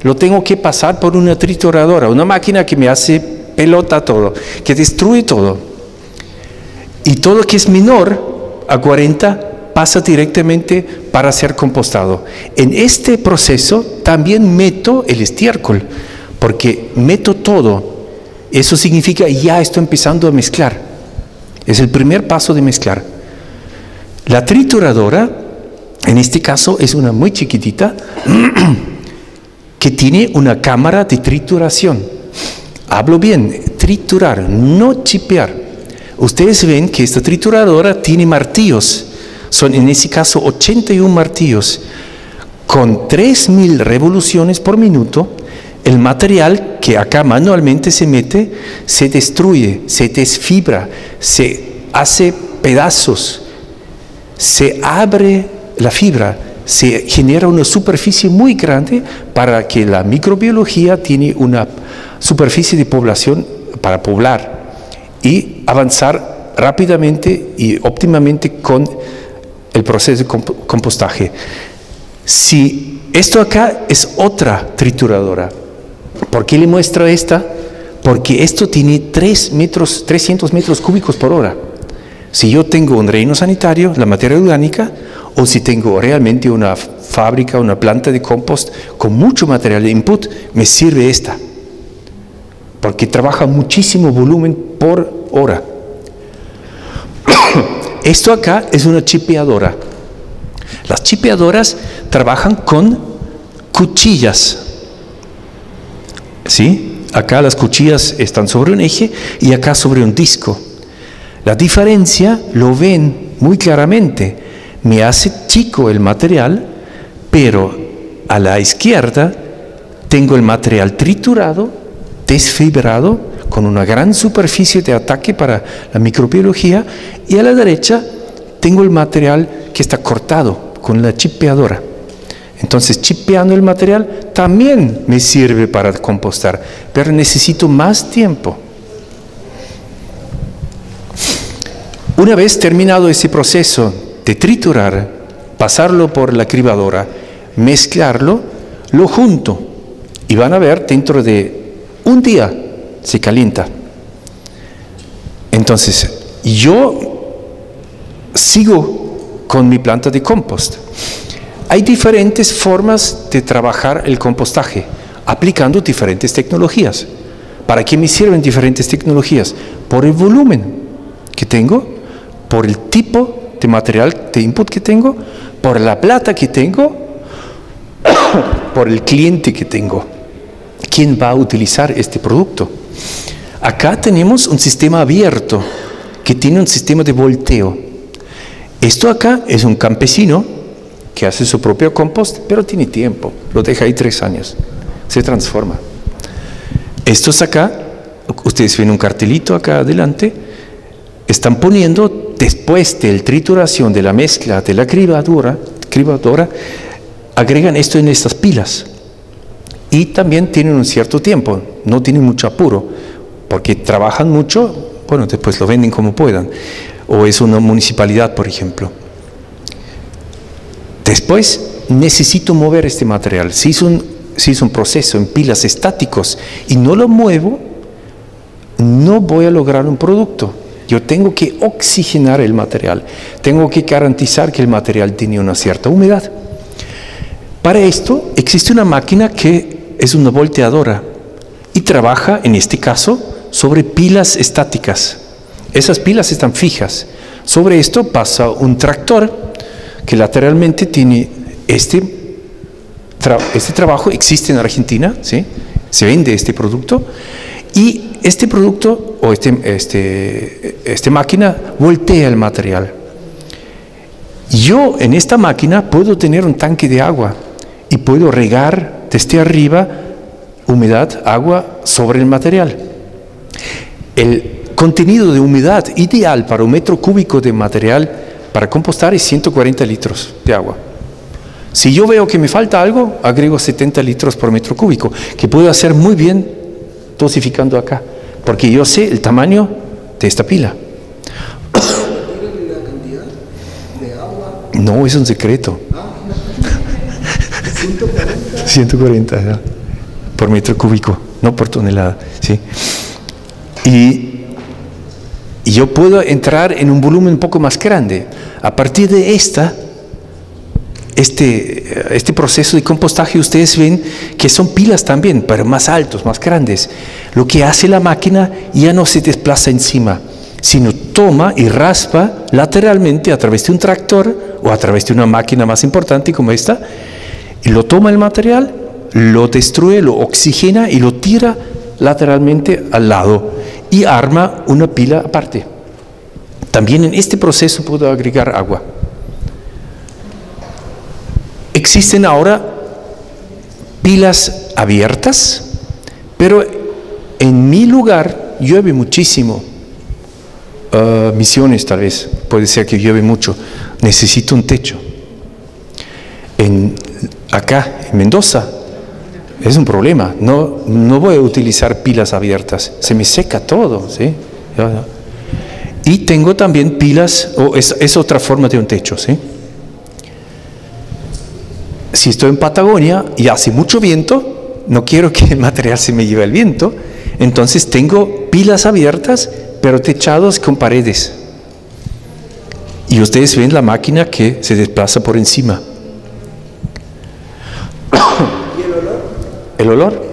lo tengo que pasar por una trituradora, una máquina que me hace pelota todo, que destruye todo. Y todo que es menor a 40 pasa directamente para ser compostado. En este proceso también meto el estiércol, porque meto todo. Eso significa ya estoy empezando a mezclar. Es el primer paso de mezclar. La trituradora, en este caso, es una muy chiquitita que tiene una cámara de trituración. Hablo bien, triturar, no chipear. Ustedes ven que esta trituradora tiene martillos. Son en ese caso 81 martillos. Con 3000 revoluciones por minuto, el material que acá manualmente se mete, se destruye, se desfibra, se hace pedazos, se abre la fibra, se genera una superficie muy grande para que la microbiología tiene una superficie de población para poblar y avanzar rápidamente y óptimamente con el proceso de compostaje. Si esto acá es otra trituradora, ¿por qué le muestro esta? Porque esto tiene 300 metros cúbicos por hora. Si yo tengo un relleno sanitario, la materia orgánica, o si tengo realmente una fábrica, una planta de compost con mucho material de input, me sirve esta, porque trabaja muchísimo volumen por hora. Esto acá es una chipeadora. Las chipeadoras trabajan con cuchillas. ¿Sí? Acá las cuchillas están sobre un eje y acá sobre un disco. La diferencia lo ven muy claramente. Me hace chico el material, pero a la izquierda tengo el material triturado, desfibrado, con una gran superficie de ataque para la microbiología, y a la derecha tengo el material que está cortado con la chipeadora. Entonces, chipeando el material también me sirve para compostar, pero necesito más tiempo. Una vez terminado ese proceso de triturar, pasarlo por la cribadora, mezclarlo, lo junto y van a ver dentro de un día se calienta. Entonces, yo sigo con mi planta de compost. Hay diferentes formas de trabajar el compostaje, aplicando diferentes tecnologías. ¿Para qué me sirven diferentes tecnologías? Por el volumen que tengo, por el tipo de material de input que tengo, por la plata que tengo, por el cliente que tengo. ¿Quién va a utilizar este producto? Acá tenemos un sistema abierto que tiene un sistema de volteo. Esto acá es un campesino que hace su propio compost, pero tiene tiempo, lo deja ahí 3 años, se transforma. Estos acá, ustedes ven un cartelito acá adelante, están poniendo, después de la trituración de la mezcla de la cribadora, agregan esto en estas pilas. Y también tienen un cierto tiempo, no tienen mucho apuro, porque trabajan mucho, bueno, después lo venden como puedan. O es una municipalidad, por ejemplo. Después necesito mover este material. Si es un proceso en pilas estáticos y no lo muevo, no voy a lograr un producto. Yo tengo que oxigenar el material, tengo que garantizar que el material tiene una cierta humedad. Para esto existe una máquina que es una volteadora y trabaja, en este caso, sobre pilas estáticas. Esas pilas están fijas. Sobre esto pasa un tractor que lateralmente tiene este trabajo. Existe en Argentina, ¿sí? Se vende este producto, y este producto o esta máquina voltea el material. Yo en esta máquina puedo tener un tanque de agua y puedo regar desde arriba humedad, agua sobre el material. El contenido de humedad ideal para un metro cúbico de material para compostar es 140 litros de agua. Si yo veo que me falta algo, agrego 70 litros por metro cúbico, que puedo hacer muy bien dosificando acá, porque yo sé el tamaño de esta pila. ¿La cantidad de agua? No, es un secreto. 140 ¿no? Por metro cúbico, no por tonelada, ¿sí? Y yo puedo entrar en un volumen un poco más grande. A partir de este proceso de compostaje, ustedes ven que son pilas también, pero más altos, más grandes. Lo que hace la máquina ya no se desplaza encima, sino toma y raspa lateralmente a través de un tractor o a través de una máquina más importante como esta, y lo toma el material, lo destruye, lo oxigena y lo tira lateralmente al lado y arma una pila aparte. También en este proceso puedo agregar agua. Existen ahora pilas abiertas, pero en mi lugar llueve muchísimo. Misiones tal vez, puede ser que llueve mucho. Necesito un techo. Acá, en Mendoza, es un problema. No voy a utilizar pilas abiertas. Se me seca todo, ¿sí? Y tengo también pilas, es otra forma de un techo, ¿sí? Si estoy en Patagonia y hace mucho viento, no quiero que el material se me lleve el viento, entonces tengo pilas abiertas, pero techados con paredes. Y ustedes ven la máquina que se desplaza por encima. ¿Y el olor? ¿El olor?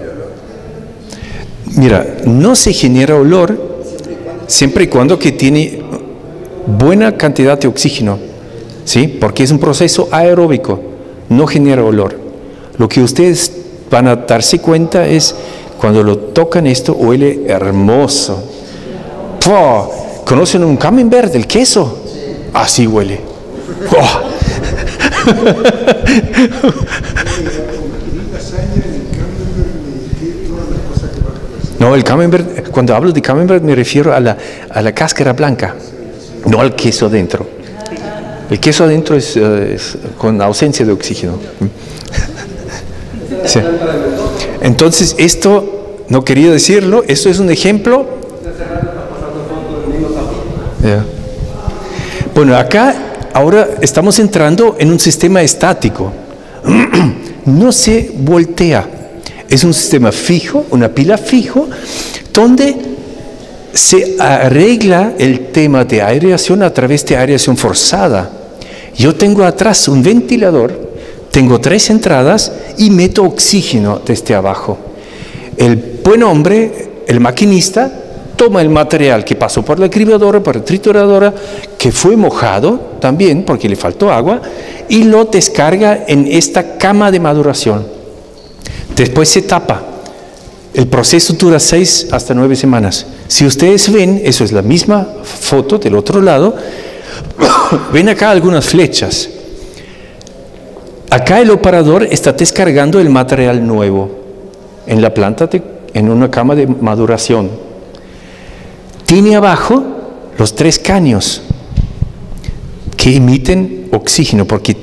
Mira, no se genera olor siempre y cuando que tiene buena cantidad de oxígeno, ¿sí? Porque es un proceso aeróbico, no genera olor. Lo que ustedes van a darse cuenta es cuando lo tocan, esto huele hermoso. ¡Pah! ¿Conocen un camembert, el queso? Así huele. No, el camembert, cuando hablo de camembert me refiero a la cáscara blanca, no al queso adentro. El queso adentro es con ausencia de oxígeno. Sí. Entonces, esto, no quería decirlo, esto es un ejemplo. Yeah. Bueno, acá ahora estamos entrando en un sistema estático. No se voltea. Es un sistema fijo, una pila fijo, donde se arregla el tema de aireación a través de aireación forzada. Yo tengo atrás un ventilador, tengo 3 entradas y meto oxígeno desde abajo. El buen hombre, el maquinista, toma el material que pasó por la cribadora, por la trituradora, que fue mojado también porque le faltó agua, y lo descarga en esta cama de maduración. Después se tapa. El proceso dura 6 hasta 9 semanas. Si ustedes ven, eso es la misma foto del otro lado, ven acá algunas flechas. Acá el operador está descargando el material nuevo en la planta, en una cama de maduración. Tiene abajo los 3 caños que emiten oxígeno, porque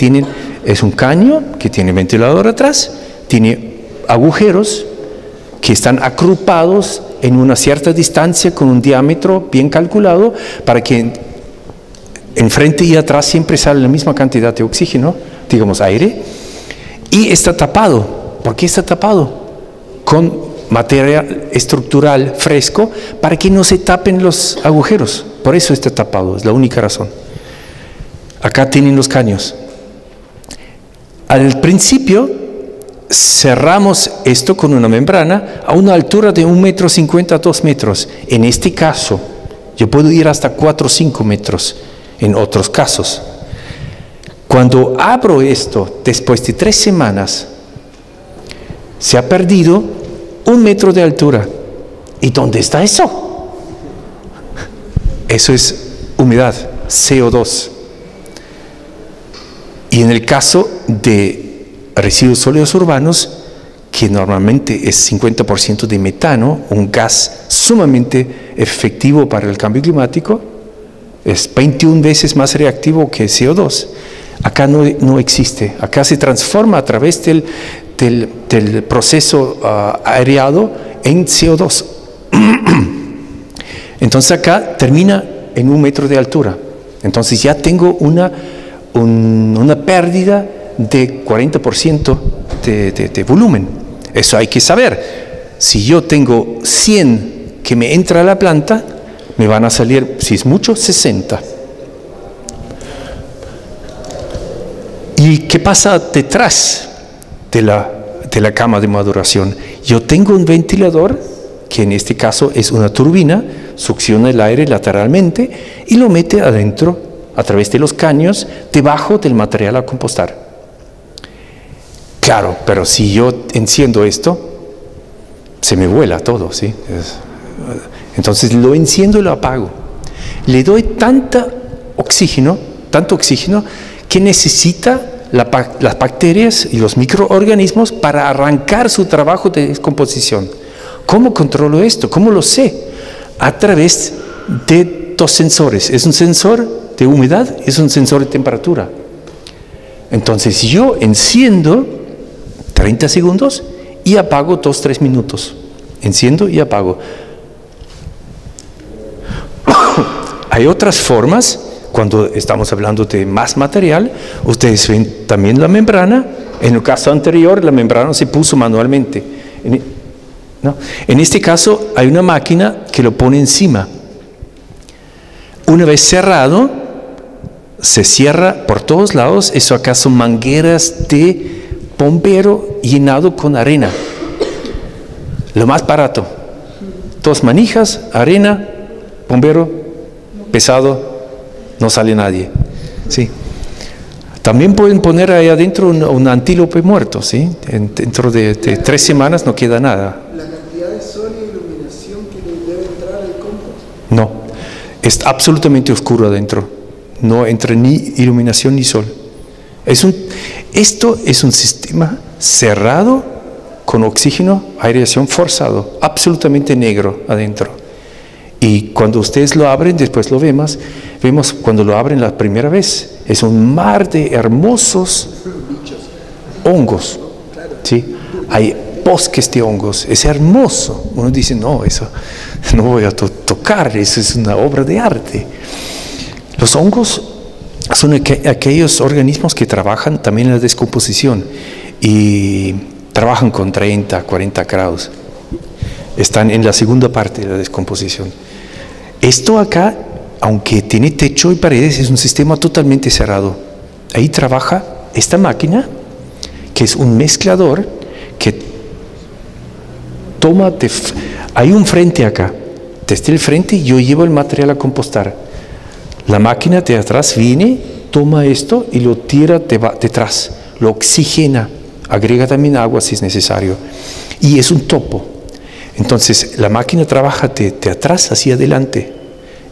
es un caño que tiene ventilador atrás, tiene agujeros que están agrupados en una cierta distancia con un diámetro bien calculado para que enfrente y atrás siempre sale la misma cantidad de oxígeno, digamos aire, y está tapado. ¿Por qué está tapado? Con material estructural fresco para que no se tapen los agujeros. Por eso está tapado, es la única razón. Acá tienen los caños. Al principio cerramos esto con una membrana a una altura de 1,50 m a 2 metros. En este caso, yo puedo ir hasta 4 o 5 metros en otros casos. Cuando abro esto, después de 3 semanas, se ha perdido 1 metro de altura. ¿Y dónde está eso? Eso es humedad, CO2. Y en el caso de residuos sólidos urbanos, que normalmente es 50% de metano, un gas sumamente efectivo para el cambio climático, es 21 veces más reactivo que CO2. Acá no existe, acá se transforma a través del proceso aereado en CO2. Entonces acá termina en 1 metro de altura. Entonces ya tengo una pérdida de 40% de volumen. Eso hay que saber. Si yo tengo 100 que me entra a la planta, me van a salir, si es mucho, 60. ¿Y qué pasa detrás de la cama de maduración? Yo tengo un ventilador, que en este caso es una turbina, succiona el aire lateralmente y lo mete adentro a través de los caños debajo del material a compostar. Claro, pero si yo enciendo esto, se me vuela todo, ¿sí? Entonces lo enciendo y lo apago. Le doy tanto oxígeno que necesita las bacterias y los microorganismos para arrancar su trabajo de descomposición. ¿Cómo controlo esto? ¿Cómo lo sé? A través de 2 sensores. Es un sensor de humedad, es un sensor de temperatura. Entonces yo enciendo 30 segundos y apago 2-3 minutos. Enciendo y apago. Hay otras formas. Cuando estamos hablando de más material, ustedes ven también la membrana. En el caso anterior, la membrana se puso manualmente. En este caso, hay una máquina que lo pone encima. Una vez cerrado, se cierra por todos lados. Eso acá son mangueras de bombero llenado con arena. Lo más barato. 2 manijas, arena, bombero, pesado. No sale nadie, ¿sí? También pueden poner ahí adentro un antílope muerto, ¿sí? Dentro de 3 semanas no queda nada. ¿La cantidad de sol y iluminación que le debe entrar al compost? No, es absolutamente oscuro adentro. No entra ni iluminación ni sol. Esto es un sistema cerrado con oxígeno, aireación forzado, absolutamente negro adentro. Y cuando ustedes lo abren, después lo vemos cuando lo abren la primera vez, es un mar de hermosos hongos, ¿sí? Hay bosques de hongos, es hermoso. Uno dice, no, eso no voy a tocar, eso es una obra de arte. Los hongos son aquellos organismos que trabajan también en la descomposición y trabajan con 30, 40 grados. Están en la segunda parte de la descomposición. Esto acá, aunque tiene techo y paredes, es un sistema totalmente cerrado. Ahí trabaja esta máquina, que es un mezclador que toma... Hay un frente acá. Desde el frente yo llevo el material a compostar. La máquina de atrás viene, toma esto y lo tira detrás. Lo oxigena, agrega también agua si es necesario. Y es un topo. Entonces la máquina trabaja de atrás hacia adelante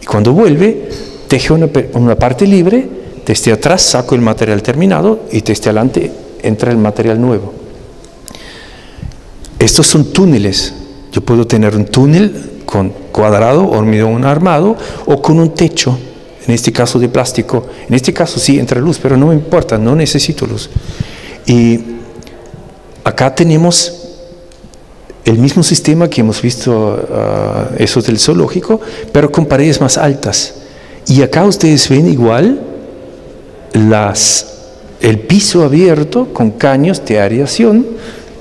y cuando vuelve deja una parte libre, desde atrás saco el material terminado y desde adelante entra el material nuevo. Estos son túneles. Yo puedo tener un túnel con cuadrado, hormigón armado o con un techo, en este caso de plástico. En este caso sí entra luz, pero no me importa, no necesito luz. Y acá tenemos el mismo sistema que hemos visto, eso del zoológico, pero con paredes más altas. Y acá ustedes ven igual el piso abierto con caños de aireación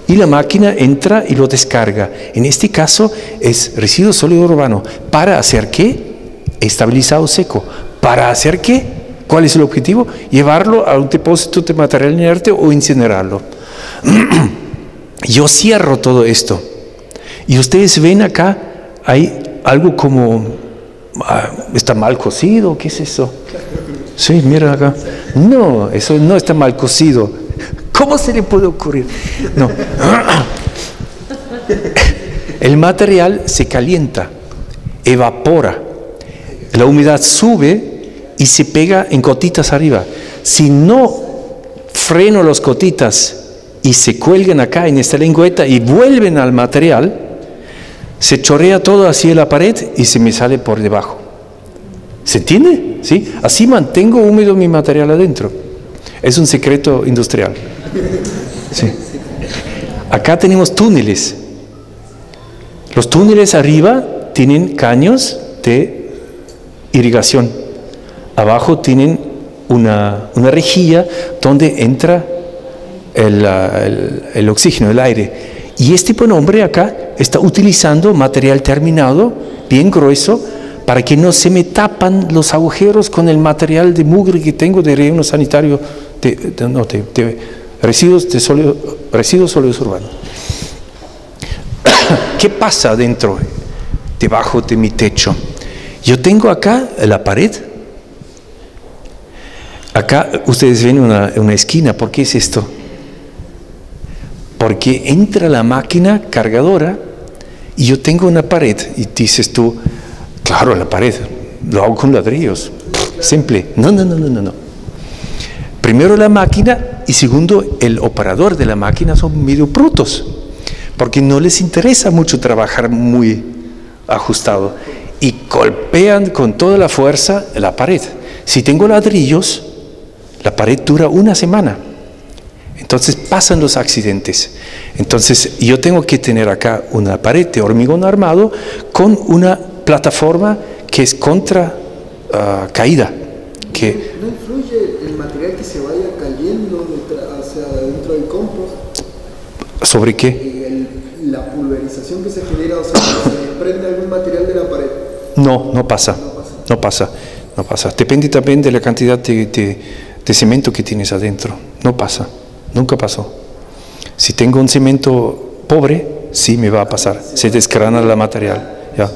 y la máquina entra y lo descarga. En este caso es residuo sólido urbano. ¿Para hacer qué? Estabilizado seco. ¿Para hacer qué? ¿Cuál es el objetivo? Llevarlo a un depósito de material inerte o incinerarlo. Yo cierro todo esto. Y ustedes ven acá, hay algo como, ¿está mal cocido? ¿Qué es eso? Sí, miren acá. No, eso no está mal cocido. ¿Cómo se le puede ocurrir? No. El material se calienta, evapora, la humedad sube y se pega en gotitas arriba. Si no freno las gotitas y se cuelgan acá en esta lengüeta y vuelven al material, se chorrea todo hacia la pared y se me sale por debajo. ¿Se entiende? ¿Sí? Así mantengo húmedo mi material adentro. Es un secreto industrial. Sí. Acá tenemos túneles. Los túneles arriba tienen caños de irrigación. Abajo tienen una rejilla donde entra el oxígeno, el aire. Y este hombre acá está utilizando material terminado, bien grueso, para que no se me tapan los agujeros con el material de mugre que tengo de relleno sanitario, de residuos sólidos urbanos. ¿Qué pasa debajo de mi techo? Yo tengo acá la pared. Acá ustedes ven una esquina. ¿Por qué es esto? Porque entra la máquina cargadora y yo tengo una pared. Y dices tú, claro, la pared, lo hago con ladrillos. Simple. No. Primero la máquina y segundo el operador de la máquina son medio brutos. Porque no les interesa mucho trabajar muy ajustado. Y golpean con toda la fuerza la pared. Si tengo ladrillos, la pared dura una semana. Entonces pasan los accidentes. Entonces yo tengo que tener acá una pared de hormigón armado con una plataforma que es contra caída. ¿No influye el material que se vaya cayendo hacia dentro del compost? ¿Sobre qué? La pulverización que se genera, o sea, ¿se desprende algún material de la pared? No pasa. Depende también de la cantidad de cemento que tienes adentro. No pasa. Nunca pasó. Si tengo un cemento pobre, sí me va a pasar. Se desgrana el material. Ya.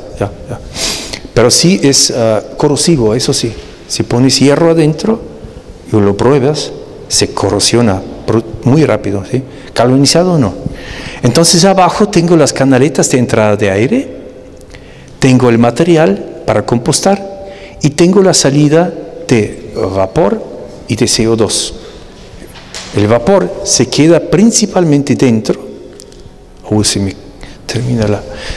Pero sí es corrosivo, eso sí. Si pones hierro adentro y lo pruebas, se corrosiona muy rápido. ¿Sí? Galvanizado no. Entonces abajo tengo las canaletas de entrada de aire, tengo el material para compostar y tengo la salida de vapor y de CO2. El vapor se queda principalmente dentro.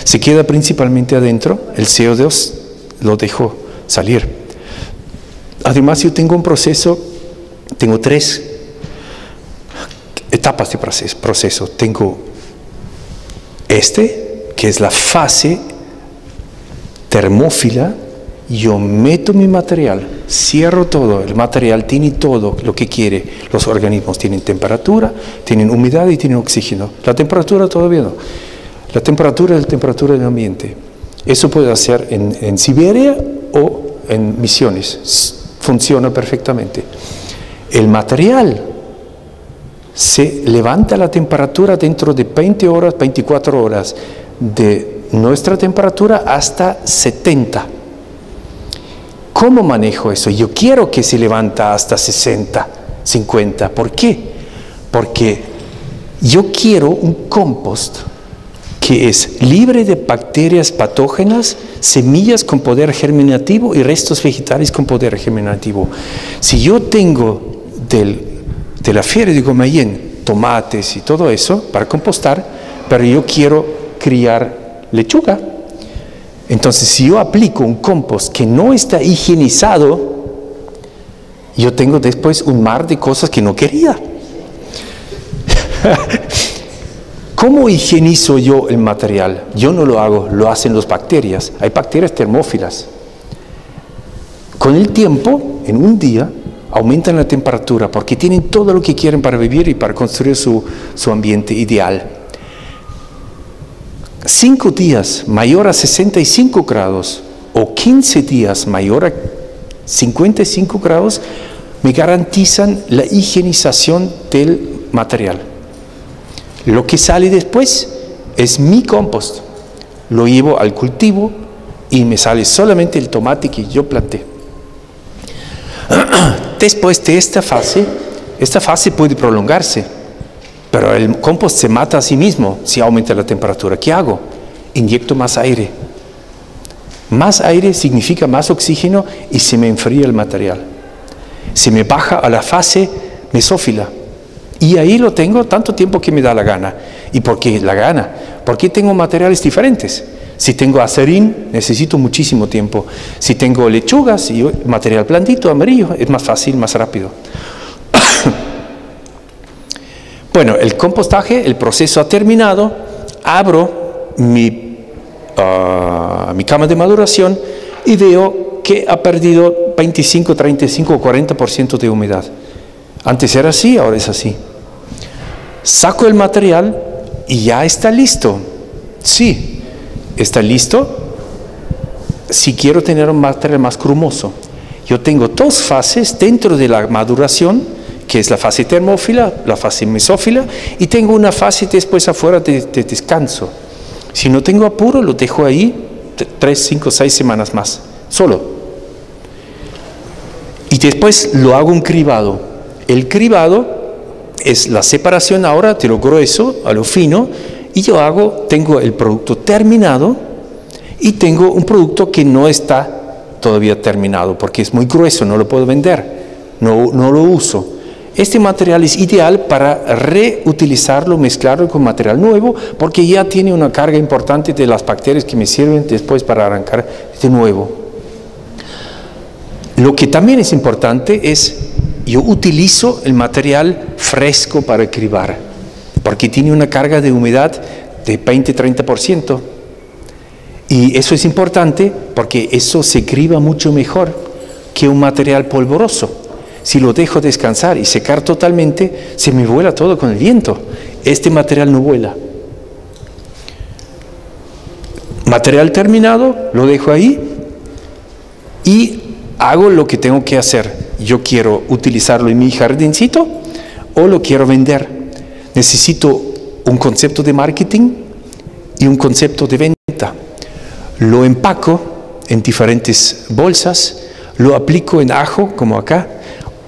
Se queda principalmente adentro. El CO2 lo dejo salir. Además yo tengo un proceso, tengo 3 etapas de proceso. Tengo que es la fase termófila. Yo meto mi material, cierro todo, el material tiene todo lo que quiere. Los organismos tienen temperatura, tienen humedad y tienen oxígeno. La temperatura todavía no. La temperatura es la temperatura del ambiente. Eso puede hacer en Siberia o en Misiones. Funciona perfectamente. El material se levanta la temperatura dentro de 20 horas, 24 horas, de nuestra temperatura hasta 70. ¿Cómo manejo eso? Yo quiero que se levanta hasta 60, 50. ¿Por qué? Porque yo quiero un compost que es libre de bacterias patógenas, semillas con poder germinativo y restos vegetales con poder germinativo. Si yo tengo de la Fiera de Guaymallén tomates y todo eso para compostar, pero yo quiero criar lechuga, entonces si yo aplico un compost que no está higienizado, yo tengo después un mar de cosas que no quería. ¿Cómo higienizo yo el material? Yo no lo hago, lo hacen las bacterias. Hay bacterias termófilas. Con el tiempo, en un día, aumentan la temperatura porque tienen todo lo que quieren para vivir y para construir su ambiente ideal. 5 días mayor a 65 grados o 15 días mayor a 55 grados me garantizan la higienización del material. Lo que sale después es mi compost. Lo llevo al cultivo y me sale solamente el tomate que yo planté. Después de esta fase puede prolongarse, pero el compost se mata a sí mismo si aumenta la temperatura. ¿Qué hago? Inyecto más aire. Más aire significa más oxígeno y se me enfría el material. Se me baja a la fase mesófila. Y ahí lo tengo tanto tiempo que me da la gana. ¿Y por qué la gana? Porque tengo materiales diferentes. Si tengo acerín, necesito muchísimo tiempo. Si tengo lechugas y material blandito, amarillo, es más fácil, más rápido. Bueno, el compostaje, el proceso ha terminado. Abro mi cama de maduración y veo que ha perdido 25, 35 o 40% de humedad. Antes era así, ahora es así. Saco el material y ya está listo. Sí, está listo si quiero tener un material más cremoso. Yo tengo dos fases dentro de la maduración, que es la fase termófila, la fase mesófila, y tengo una fase después afuera de descanso. Si no tengo apuro, lo dejo ahí 3, 5, 6 semanas más, solo. Y después lo hago un cribado. El cribado es la separación ahora de lo grueso a lo fino, y yo tengo el producto terminado y tengo un producto que no está todavía terminado porque es muy grueso, no lo puedo vender, no lo uso. Este material es ideal para reutilizarlo, mezclarlo con material nuevo, porque ya tiene una carga importante de las bacterias que me sirven después para arrancar de nuevo. Lo que también es importante es, yo utilizo el material fresco para cribar, porque tiene una carga de humedad de 20-30%. Y eso es importante porque eso se criba mucho mejor que un material polvoroso. Si lo dejo descansar y secar totalmente, se me vuela todo con el viento. Este material no vuela. Material terminado, lo dejo ahí y hago lo que tengo que hacer. Yo quiero utilizarlo en mi jardincito o lo quiero vender. Necesito un concepto de marketing y un concepto de venta. Lo empaco en diferentes bolsas, lo aplico en ajo, como acá,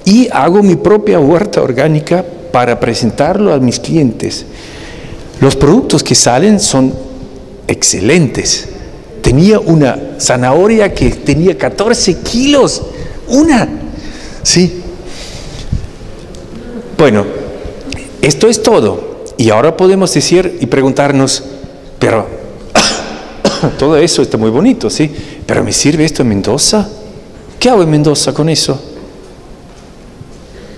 y hago mi propia huerta orgánica para presentarlo a mis clientes. Los productos que salen son excelentes. Tenía una zanahoria que tenía 14 kilos. Sí. Bueno, esto es todo. Y ahora podemos decir y preguntarnos, pero todo eso está muy bonito, ¿sí? ¿Pero me sirve esto en Mendoza? ¿Qué hago en Mendoza con eso?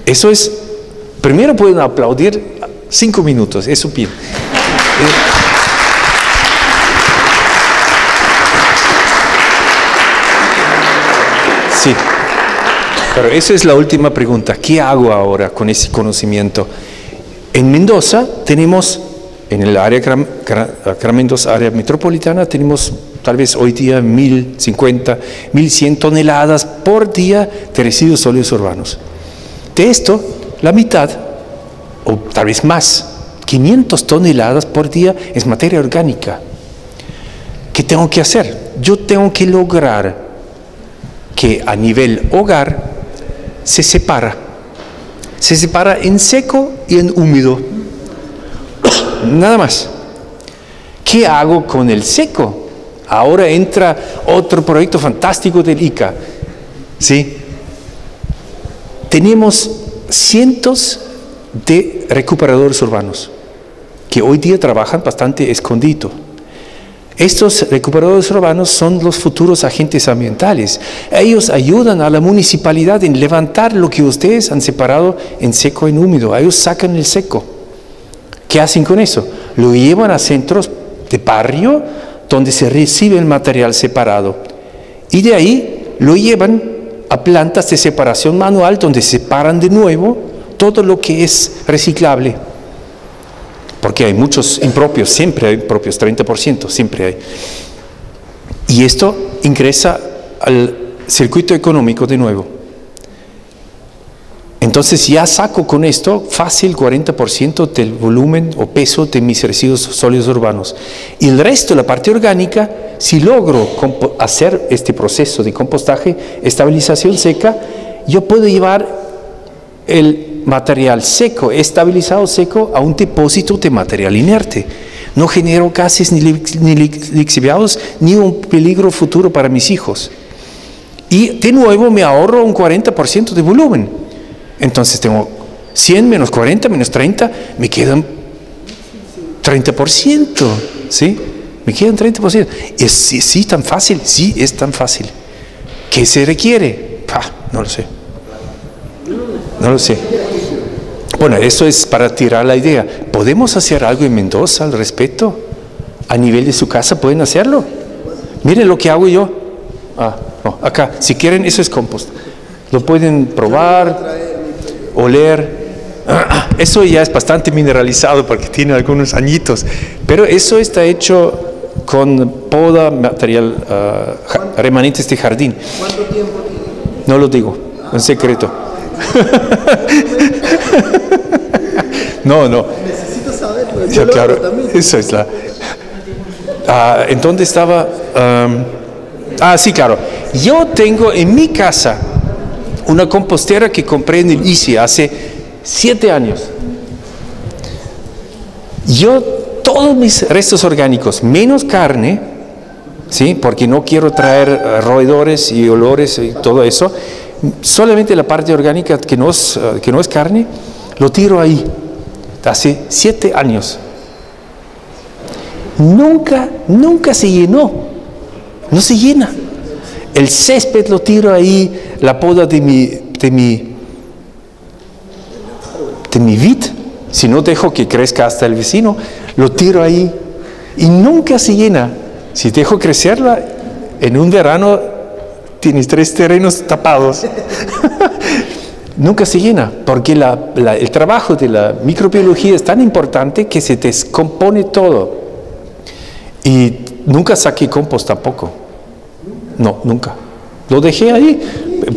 Eso es, primero pueden aplaudir 5 minutos, eso bien. Sí, pero esa es la última pregunta. ¿Qué hago ahora con ese conocimiento? En Mendoza tenemos, en el área Gran Mendoza, área metropolitana, tenemos tal vez hoy día 1.050, 1.100 toneladas por día de residuos sólidos urbanos. De esto, la mitad, o tal vez más, 500 toneladas por día es materia orgánica. ¿Qué tengo que hacer? Yo tengo que lograr que a nivel hogar se separa en seco y en húmedo. Nada más. ¿Qué hago con el seco? Ahora entra otro proyecto fantástico del ICA. ¿Sí? Tenemos cientos de recuperadores urbanos que hoy día trabajan bastante escondido. Estos recuperadores urbanos son los futuros agentes ambientales. Ellos ayudan a la municipalidad en levantar lo que ustedes han separado en seco y en húmedo. Ellos sacan el seco. ¿Qué hacen con eso? Lo llevan a centros de barrio donde se recibe el material separado. Y de ahí lo llevan a plantas de separación manual donde separan de nuevo todo lo que es reciclable. Porque hay muchos impropios, siempre hay impropios, 30%, siempre hay. Y esto ingresa al circuito económico de nuevo. Entonces ya saco con esto fácil 40% del volumen o peso de mis residuos sólidos urbanos. Y el resto, la parte orgánica, si logro hacer este proceso de compostaje, estabilización seca, yo puedo llevar el material seco, estabilizado seco, a un depósito de material inerte. No genero gases ni lixiviados ni un peligro futuro para mis hijos. Y de nuevo me ahorro un 40% de volumen. Entonces tengo 100 menos 40 menos 30, me quedan 30%, ¿sí? Me quedan 30%. ¿Es sí tan fácil? Sí, es tan fácil. ¿Qué se requiere? No lo sé. No lo sé. Bueno, eso es para tirar la idea. ¿Podemos hacer algo en Mendoza al respecto? ¿A nivel de su casa pueden hacerlo? Miren lo que hago yo. No, acá, si quieren, eso es compost. Lo pueden probar, oler. Eso ya es bastante mineralizado porque tiene algunos añitos. Pero eso está hecho con poda, material, remanentes de jardín. ¿Cuánto tiempo tiene? No lo digo, en secreto. No. Necesito saberlo. Ya, claro, eso es la... ¿En dónde estaba? Sí, claro. Yo tengo en mi casa una compostera que compré en el ICI hace 7 años. Yo, todos mis restos orgánicos, menos carne, ¿sí? Porque no quiero traer roedores y olores y todo eso, solamente la parte orgánica que no es carne, lo tiro ahí. Hace 7 años. Nunca se llenó. No se llena. El césped lo tiro ahí, la poda de mi vid, si no dejo que crezca hasta el vecino, lo tiro ahí y nunca se llena. Si dejo crecerla, en un verano tienes 3 terrenos tapados. Nunca se llena, porque el trabajo de la microbiología es tan importante que se descompone todo. Y nunca saqué compost tampoco. No, nunca. Lo dejé ahí,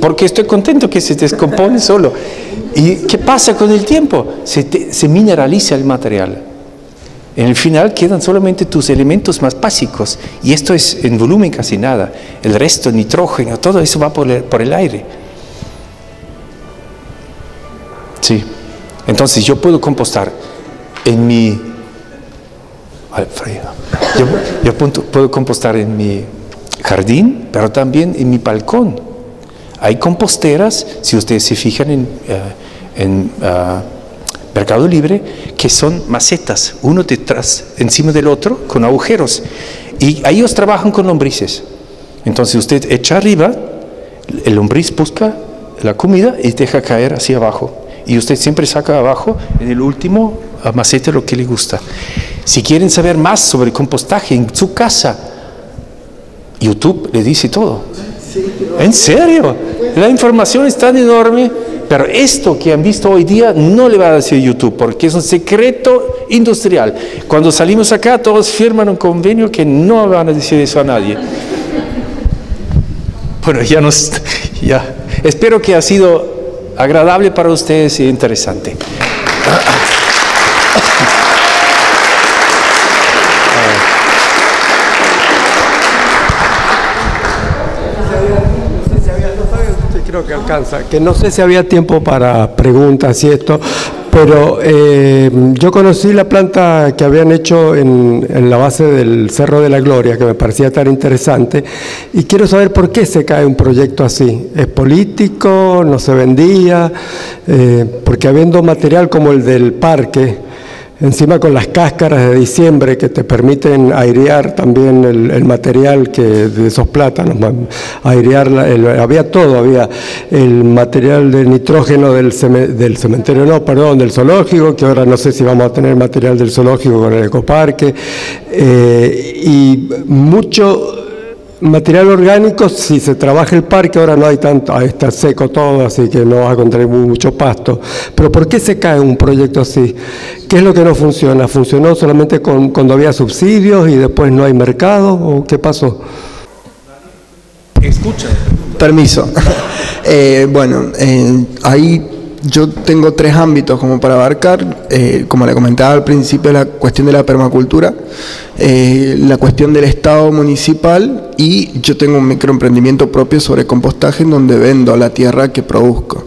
porque estoy contento que se descompone solo. ¿Y qué pasa con el tiempo? Se mineraliza el material. En el final quedan solamente tus elementos más básicos, y esto es en volumen casi nada. El resto, nitrógeno, todo eso va por el aire. Sí. Entonces yo puedo compostar en mi... Yo puedo compostar en mi jardín, pero también en mi balcón. Hay composteras, si ustedes se fijan en Mercado Libre, que son macetas, uno encima del otro, con agujeros. Y ellos trabajan con lombrices. Entonces usted echa arriba, el lombriz busca la comida y deja caer hacia abajo. Y usted siempre saca abajo, en el último maceta, lo que le gusta. Si quieren saber más sobre compostaje en su casa, YouTube le dice todo. ¿En serio? La información es tan enorme, pero esto que han visto hoy día no le va a decir YouTube, porque es un secreto industrial. Cuando salimos acá, todos firman un convenio que no van a decir eso a nadie. Bueno, ya. Espero que ha sido agradable para ustedes y interesante. Creo que alcanza, que no sé si había tiempo para preguntas y esto, pero yo conocí la planta que habían hecho en la base del Cerro de la Gloria, que me parecía tan interesante, y quiero saber por qué se cae un proyecto así. ¿Es político? ¿No se vendía? Porque habiendo material como el del parque, encima con las cáscaras de diciembre que te permiten airear también el material de esos plátanos, airear, había todo, había el material de nitrógeno del cementerio, del zoológico, que ahora no sé si vamos a tener material del zoológico con el ecoparque, y mucho material orgánico. Si se trabaja el parque, ahora no hay tanto, está seco todo, así que no vas a encontrar mucho pasto. Pero ¿por qué se cae un proyecto así? ¿Qué es lo que no funciona? ¿Funcionó solamente cuando había subsidios y después no hay mercado? ¿O qué pasó? Escucha. Permiso. Bueno, ahí yo tengo 3 ámbitos como para abarcar, como le comentaba al principio, la cuestión de la permacultura, la cuestión del Estado municipal, y yo tengo un microemprendimiento propio sobre compostaje en donde vendo la tierra que produzco.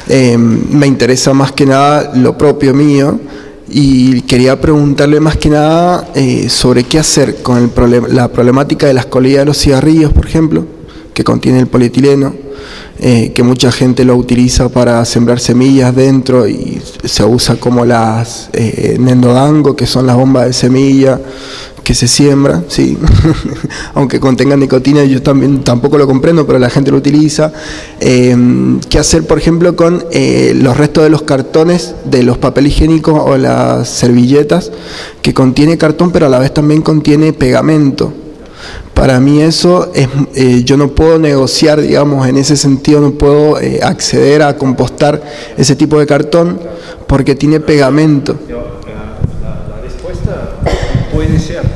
Me interesa más que nada lo propio mío, y quería preguntarle más que nada sobre qué hacer con la problemática de las colillas de los cigarrillos, por ejemplo, que contiene el polietileno, que mucha gente lo utiliza para sembrar semillas dentro y se usa como las nendodango, que son las bombas de semilla que se siembran, sí. Aunque contengan nicotina, yo tampoco lo comprendo, pero la gente lo utiliza. ¿Qué hacer, por ejemplo, con los restos de los cartones, de los papel higiénicos o las servilletas, que contiene cartón, pero a la vez también contiene pegamento? Para mí eso es, yo no puedo negociar, digamos, en ese sentido no puedo acceder a compostar ese tipo de cartón porque tiene pegamento. La respuesta puede ser.